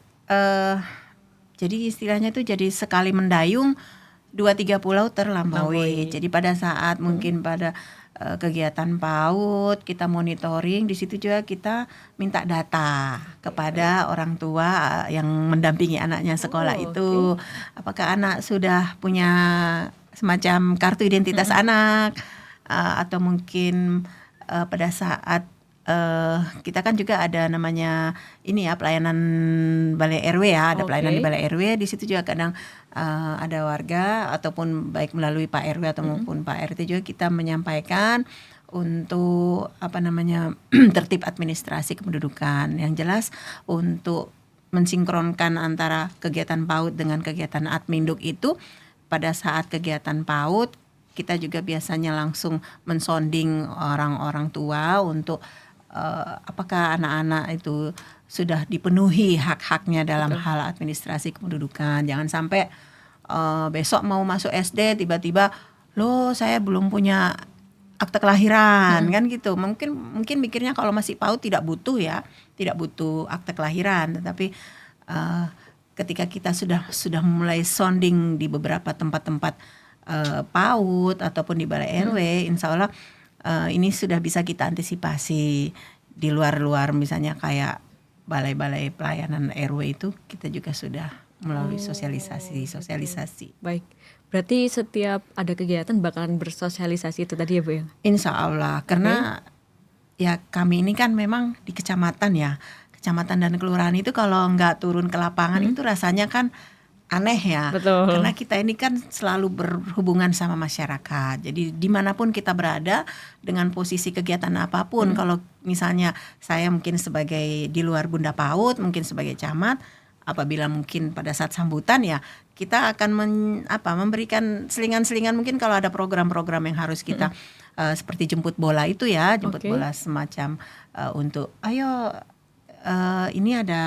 istilahnya itu jadi sekali mendayung 2-3 pulau terlampaui. Jadi pada saat mungkin pada kegiatan PAUD kita monitoring, di situ juga kita minta data kepada orang tua yang mendampingi anaknya sekolah itu. Apakah anak sudah punya semacam kartu identitas anak, atau mungkin pada saat kita kan juga ada namanya ini ya pelayanan balai RW ya, ada pelayanan di balai RW. Di situ juga kadang ada warga ataupun baik melalui Pak RW atau maupun Pak RT juga kita menyampaikan untuk tertib administrasi kependudukan. Yang jelas untuk mensinkronkan antara kegiatan PAUD dengan kegiatan Adminduk itu pada saat kegiatan PAUD kita juga biasanya langsung mensonding orang-orang tua untuk apakah anak-anak itu sudah dipenuhi hak-haknya dalam hal administrasi kependudukan. Jangan sampai besok mau masuk SD tiba-tiba loh saya belum punya akte kelahiran kan gitu. Mungkin mikirnya kalau masih PAUD tidak butuh akte kelahiran, tetapi ketika kita sudah mulai sounding di beberapa tempat-tempat PAUD ataupun di balai RW, insya Allah ini sudah bisa kita antisipasi. Di luar misalnya kayak balai-balai pelayanan RW itu kita juga sudah melalui sosialisasi. Baik, berarti setiap ada kegiatan bakalan bersosialisasi itu tadi ya Bu ya? Insya Allah, karena ya kami ini kan memang di kecamatan ya, kecamatan dan kelurahan itu kalau nggak turun ke lapangan itu rasanya kan aneh ya. Karena kita ini kan selalu berhubungan sama masyarakat. Jadi dimanapun kita berada dengan posisi kegiatan apapun, kalau misalnya saya mungkin sebagai di luar Bunda PAUD, mungkin sebagai camat, apabila mungkin pada saat sambutan ya kita akan memberikan selingan-selingan mungkin kalau ada program-program yang harus kita seperti jemput bola itu ya, jemput bola semacam untuk ayo ini ada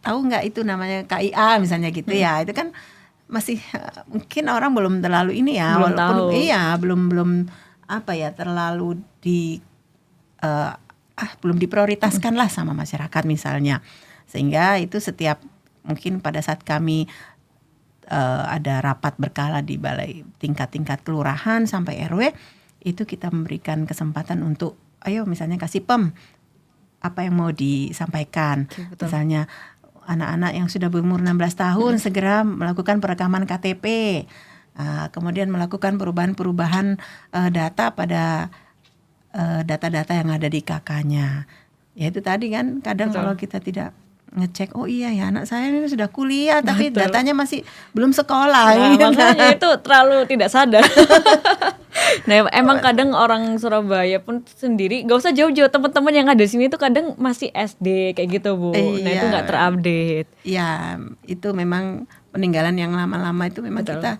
tahu nggak itu namanya KIA misalnya gitu ya, itu kan masih mungkin orang belum terlalu ini ya, belum terlalu belum diprioritaskan lah sama masyarakat misalnya, sehingga itu setiap mungkin pada saat kami ada rapat berkala di balai tingkat-tingkat kelurahan sampai RW itu kita memberikan kesempatan untuk ayo misalnya kasih apa yang mau disampaikan. Misalnya anak-anak yang sudah berumur 16 tahun segera melakukan perekaman KTP, kemudian melakukan perubahan-perubahan data pada data-data yang ada di KK-nya. Ya itu tadi kan kadang kalau kita tidak ngecek, oh iya ya anak saya ini sudah kuliah tapi datanya masih belum sekolah. Makanya itu terlalu tidak sadar. Nah, emang kadang orang Surabaya pun sendiri, gak usah jauh-jauh, teman-teman yang ada di sini tuh kadang masih SD kayak gitu Bu. Nah itu nggak Iya, terupdate. ya itu memang peninggalan yang lama-lama itu memang Betul. kita,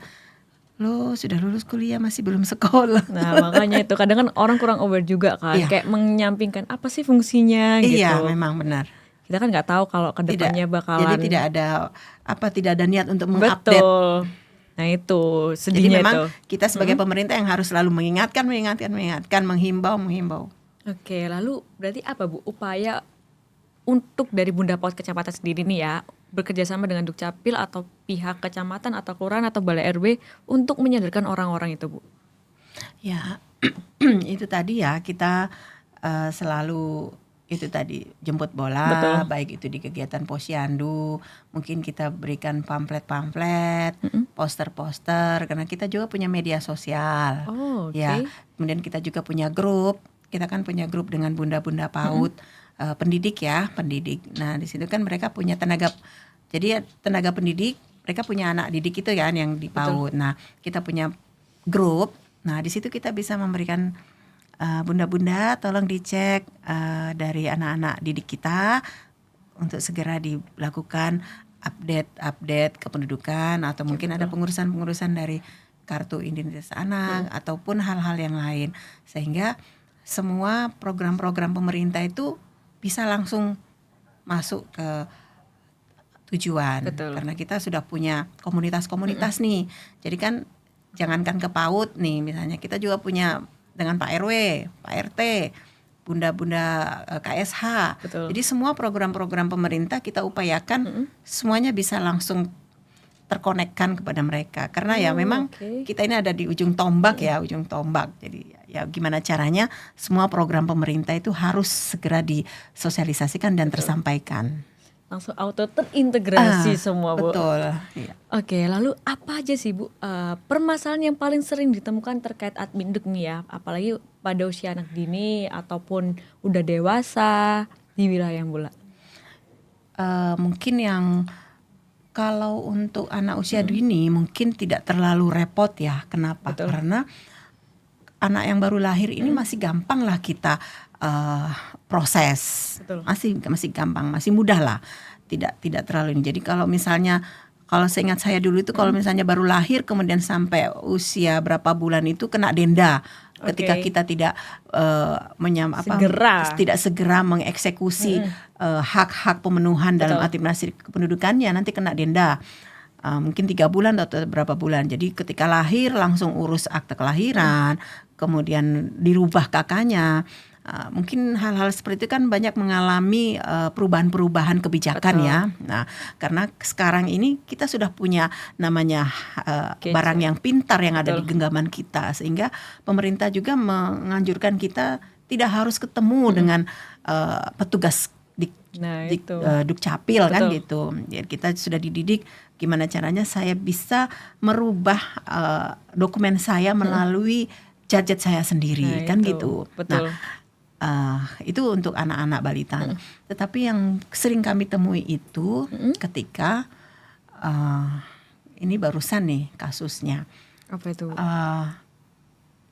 lo sudah lulus kuliah masih belum sekolah. Nah makanya itu kadang kan orang kurang aware juga kan, Iya, kayak menyampingkan apa sih fungsinya iya gitu. memang benar. Kita kan nggak tahu kalau Tidak, kedepannya jadi tidak bakalan. ada tidak ada niat untuk mengupdate. Betul. Nah itu Jadi sedihnya memang itu. kita sebagai pemerintah yang harus selalu mengingatkan, menghimbau. Oke, lalu berarti apa Bu upaya untuk dari Bunda Paut Kecamatan sendiri nih ya, bekerja sama dengan Dukcapil atau pihak kecamatan atau kelurahan atau balai RW untuk menyadarkan orang-orang itu Bu? Ya, itu tadi ya kita selalu itu tadi jemput bola, Betul. baik itu di kegiatan posyandu, mungkin kita berikan pamflet-pamflet, poster-poster, karena kita juga punya media sosial. Oh, Ya, oke. kemudian kita juga punya grup. Kita kan punya grup dengan bunda-bunda PAUD, pendidik ya, pendidik. Nah, di situ kan mereka punya tenaga, jadi tenaga pendidik, mereka punya anak didik itu kan yang di Betul. PAUD. Nah, kita punya grup. Nah, di situ kita bisa memberikan bunda-bunda tolong dicek dari anak-anak didik kita untuk segera dilakukan update kependudukan atau mungkin ada pengurusan-pengurusan dari kartu identitas anak ataupun hal-hal yang lain, sehingga semua program-program pemerintah itu bisa langsung masuk ke tujuan. Betul. Karena kita sudah punya komunitas-komunitas nih. Jadi kan jangankan ke PAUD nih, misalnya kita juga punya dengan Pak RW, Pak RT, bunda-bunda KSH. Betul. Jadi semua program-program pemerintah kita upayakan semuanya bisa langsung terkonekkan kepada mereka. Karena ya memang Oke. kita ini ada di ujung tombak ya, ujung tombak. Jadi ya gimana caranya semua program pemerintah itu harus segera disosialisasikan dan tersampaikan. Langsung auto terintegrasi semua Bu. Betul. Iya. Oke, lalu apa aja sih Bu permasalahan yang paling sering ditemukan terkait adminduk nih ya, apalagi pada usia anak dini ataupun udah dewasa di wilayah Bula? Mungkin yang kalau untuk anak usia dini mungkin tidak terlalu repot ya. Kenapa? Betul. Karena anak yang baru lahir ini masih gampang lah kita proses. Betul. Masih gampang, masih mudah lah. Tidak terlalu ini. Jadi kalau misalnya, kalau seingat saya dulu itu kalau misalnya baru lahir kemudian sampai usia berapa bulan itu kena denda. Ketika Oke. kita tidak Segera. segera mengeksekusi hak-hak pemenuhan dalam Betul. administrasi kependudukannya, nanti kena denda. Mungkin 3 bulan atau berapa bulan. Jadi ketika lahir langsung urus akte kelahiran, kemudian dirubah kakaknya. Mungkin hal-hal seperti itu kan banyak mengalami perubahan-perubahan kebijakan Betul. ya. Nah, karena sekarang ini kita sudah punya namanya Gadget. barang yang pintar yang ada di Betul. genggaman kita, sehingga pemerintah juga menganjurkan kita tidak harus ketemu dengan petugas Nah, di itu. Dukcapil kan Betul. gitu. Ya, kita sudah dididik gimana caranya saya bisa merubah dokumen saya melalui gadget saya sendiri Nah, kan itu. gitu. Betul. Itu untuk anak-anak balita. Tetapi yang sering kami temui itu ketika ini barusan nih kasusnya. Apa itu?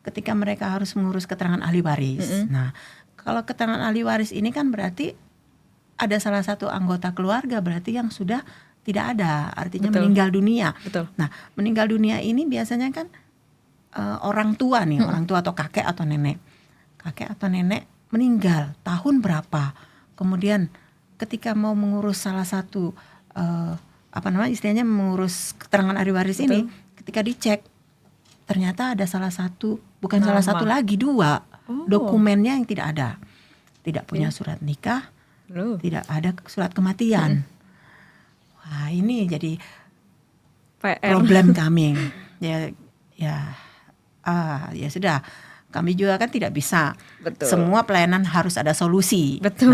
Ketika mereka harus mengurus keterangan ahli waris. Nah, kalau keterangan ahli waris ini kan berarti ada salah satu anggota keluarga berarti yang sudah tidak ada, artinya Betul. meninggal dunia. Betul. Nah, meninggal dunia ini biasanya kan orang tua nih, orang tua atau kakek atau nenek. Kakek atau nenek meninggal tahun berapa? Kemudian ketika mau mengurus salah satu istilahnya mengurus keterangan ahli waris ini, ketika dicek ternyata ada salah satu, bukan Nama. salah satu lagi, 2 Oh. dokumennya yang tidak ada. Tidak punya surat nikah, Loh. tidak ada surat kematian. Wah, ini jadi PR. problem kami. Ya sudah. Kami juga kan tidak bisa. Betul. Semua pelayanan harus ada solusi. Betul.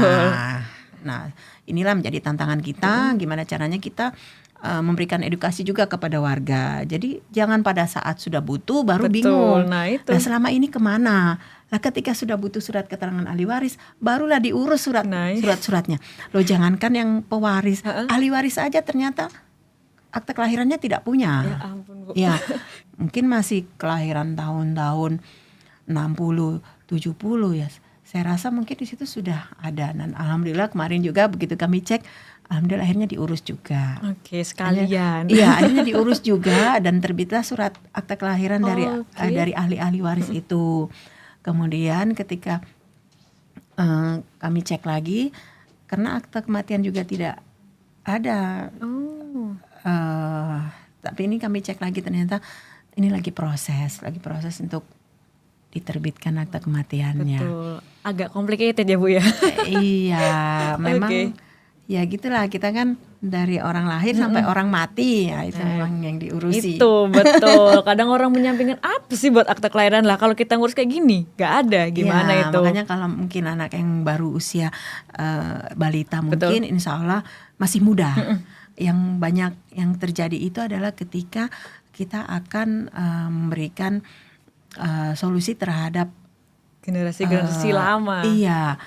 Nah, inilah menjadi tantangan kita. Gimana caranya kita memberikan edukasi juga kepada warga. Jadi jangan pada saat sudah butuh baru Betul. bingung. Nah, itu. Nah, selama ini kemana? Nah, ketika sudah butuh surat keterangan ahli waris, barulah diurus Nah, surat-suratnya. Loh, jangankan yang pewaris, ahli waris aja ternyata akte kelahirannya tidak punya. Ya ampun Bu. Ya, mungkin masih kelahiran tahun-tahun 60, 70 ya. Saya rasa mungkin di situ sudah ada, dan alhamdulillah kemarin juga begitu kami cek, alhamdulillah akhirnya diurus juga. Oke, sekalian. Iya, akhirnya diurus juga dan terbitlah surat akta kelahiran Oke. dari ahli-ahli waris itu. Kemudian ketika kami cek lagi, karena akta kematian juga tidak ada, Oh, tapi ini kami cek lagi ternyata ini lagi proses untuk diterbitkan akta kematiannya. betul. Agak complicated ya Bu ya. Iya, memang Oke. ya gitulah, kita kan dari orang lahir sampai orang mati ya, itu memang yang diurusi. Itu betul. Kadang orang menyampingkan apa sih buat akte kelahiran lah. Kalau kita ngurus kayak gini, nggak ada. Gimana Ya, itu? makanya kalau mungkin anak yang baru usia balita mungkin insya Allah masih muda. Yang banyak yang terjadi itu adalah ketika kita akan memberikan solusi terhadap Generasi-generasi lama. iya,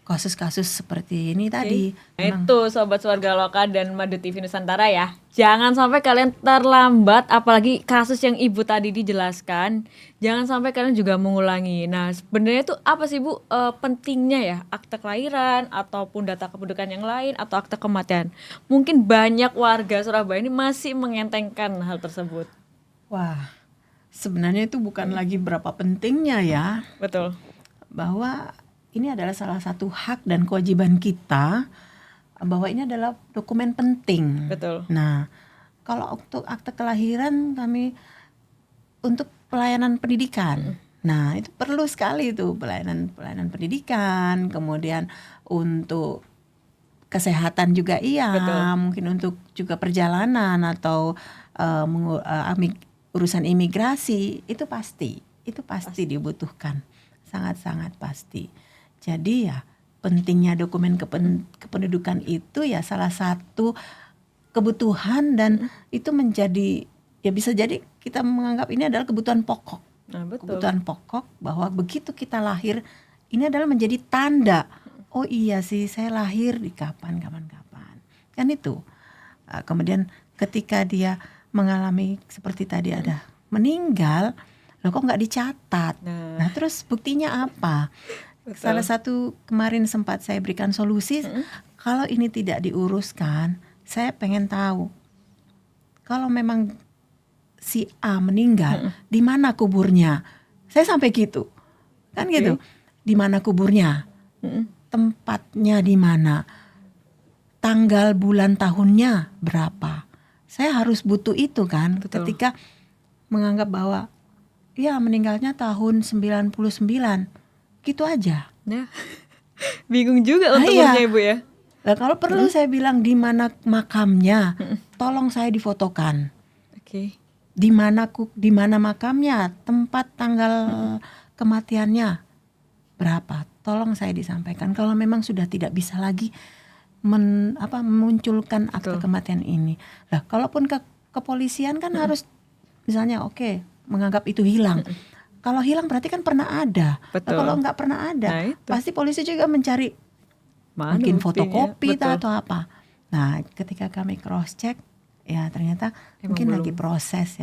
kasus-kasus seperti ini tadi. Nah, itu Sobat Swarga Loka dan Madu TV Nusantara ya. Jangan sampai kalian terlambat, apalagi kasus yang Ibu tadi dijelaskan. Jangan sampai kalian juga mengulangi. Nah, sebenarnya itu apa sih Bu pentingnya ya akte kelahiran ataupun data kependudukan yang lain atau akte kematian? Mungkin banyak warga Surabaya ini masih mengentengkan hal tersebut. Wah, sebenarnya itu bukan lagi berapa pentingnya ya, Betul. bahwa ini adalah salah satu hak dan kewajiban kita, bahwa ini adalah dokumen penting. Betul. Nah, kalau untuk akte kelahiran kami untuk pelayanan pendidikan. Nah, itu perlu sekali itu pelayanan pendidikan, kemudian untuk kesehatan juga iya, Betul. mungkin untuk juga perjalanan atau urusan imigrasi, itu pasti dibutuhkan, sangat-sangat pasti. Jadi ya pentingnya dokumen kependudukan itu ya salah satu kebutuhan, dan itu menjadi, ya bisa jadi kita menganggap ini adalah kebutuhan pokok. Nah, betul. Kebutuhan pokok, bahwa begitu kita lahir ini adalah menjadi tanda, oh iya sih saya lahir di kapan, kan itu. Kemudian ketika dia mengalami seperti tadi ada meninggal, loh kok nggak dicatat. Nah terus buktinya apa? Betul. Salah satu kemarin sempat saya berikan solusi, kalau ini tidak diuruskan, saya pengen tahu kalau memang si A meninggal, di mana kuburnya? Saya sampai gitu, kan gitu. Di mana kuburnya? Tempatnya di mana? Tanggal, bulan, tahunnya berapa? Saya harus butuh itu kan. Betul. Ketika menganggap bahwa ya meninggalnya tahun 99, gitu aja. Nah, bingung juga untuk iya. ngurusnya Ibu ya. Nah, kalau perlu saya bilang di mana makamnya, tolong saya difotokan. Oke. Di mana makamnya, tempat tanggal kematiannya berapa, tolong saya disampaikan. Kalau memang sudah tidak bisa lagi memunculkan akte kematian ini. Lah, kalaupun ke kepolisian kan harus misalnya menganggap itu hilang. Kalau hilang berarti kan pernah ada. Nah, kalau nggak pernah ada, pasti polisi juga mencari mungkin fotokopi atau apa. Nah, ketika kami cross check, ya ternyata mungkin belum. lagi proses.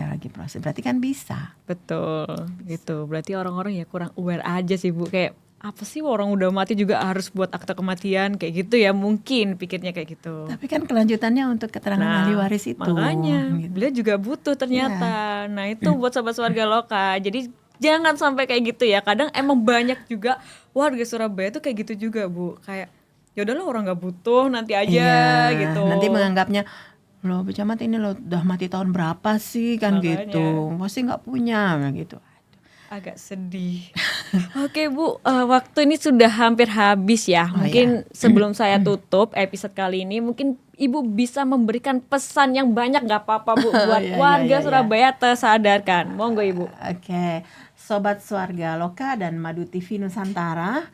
Berarti kan bisa. Betul, gitu. Berarti orang-orang ya kurang aware aja sih Bu. Kayak apa sih orang udah mati juga harus buat akte kematian kayak gitu ya, mungkin pikirnya kayak gitu. Tapi kan kelanjutannya untuk keterangan ahli waris itu. Makanya beliau juga butuh ternyata. Nah itu buat Sobat Swarga Loka. Jadi jangan sampai kayak gitu ya. Kadang emang banyak juga warga Surabaya tuh kayak gitu juga Bu. Kayak ya udahlah orang nggak butuh, nanti aja gitu. Nanti menganggapnya loh Bu Camat ini loh udah mati tahun berapa sih kan. Makanya. Gitu. Pasti nggak punya gitu. Agak sedih. Oke Bu, waktu ini sudah hampir habis ya. Mungkin sebelum saya tutup episode kali ini, mungkin Ibu bisa memberikan pesan yang banyak, gak apa-apa Bu, buat warga Surabaya tersadarkan. Monggo Ibu. Oke, Sobat Swarga Loka dan Madu TV Nusantara,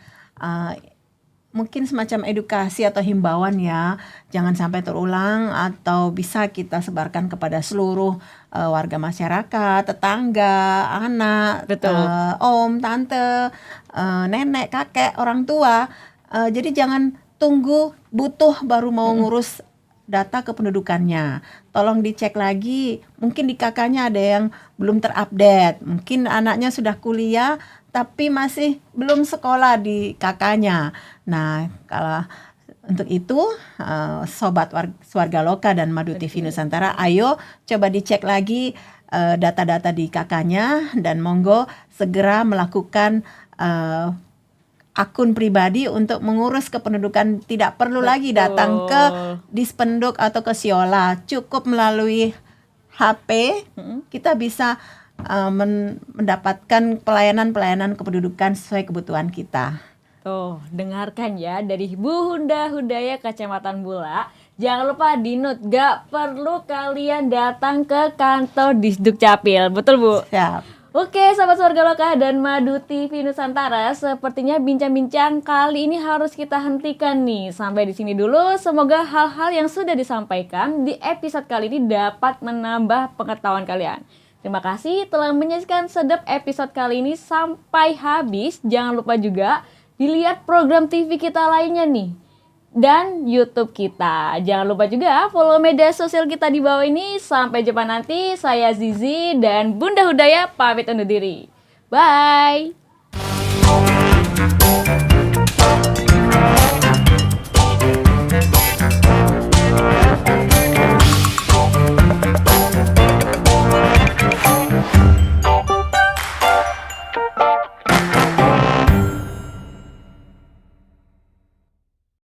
mungkin semacam edukasi atau himbauan ya, jangan sampai terulang, atau bisa kita sebarkan kepada seluruh warga masyarakat, tetangga, anak, om, tante, nenek, kakek, orang tua. Jadi jangan tunggu butuh baru mau ngurus data kependudukannya. Tolong dicek lagi, mungkin di kakaknya ada yang belum terupdate, mungkin anaknya sudah kuliah tapi masih belum sekolah di kakaknya. Nah, kalau untuk itu, Sobat Warga Loka dan Madu TV Nusantara, ayo coba dicek lagi data-data di kakaknya dan monggo segera melakukan akun pribadi untuk mengurus kependudukan. Tidak perlu lagi datang ke Dispenduk atau ke Siola, cukup melalui HP kita bisa mendapatkan pelayanan kependudukan sesuai kebutuhan kita. Tuh, dengarkan ya dari Bu Hunda Hudaya Kecamatan Bula. Jangan lupa di-note, gak perlu kalian datang ke kantor Disduk Capil. Betul, Bu? Siap. Oke, sahabat Warga Loka dan Madu TV Nusantara, sepertinya bincang-bincang kali ini harus kita hentikan nih. Sampai di sini dulu, semoga hal-hal yang sudah disampaikan di episode kali ini dapat menambah pengetahuan kalian. Terima kasih telah menyaksikan sedap episode kali ini sampai habis. Jangan lupa juga dilihat program TV kita lainnya nih. Dan YouTube kita. Jangan lupa juga follow media sosial kita di bawah ini. Sampai jumpa nanti. Saya Zizi dan Bunda Hudaya pamit undur diri. Bye.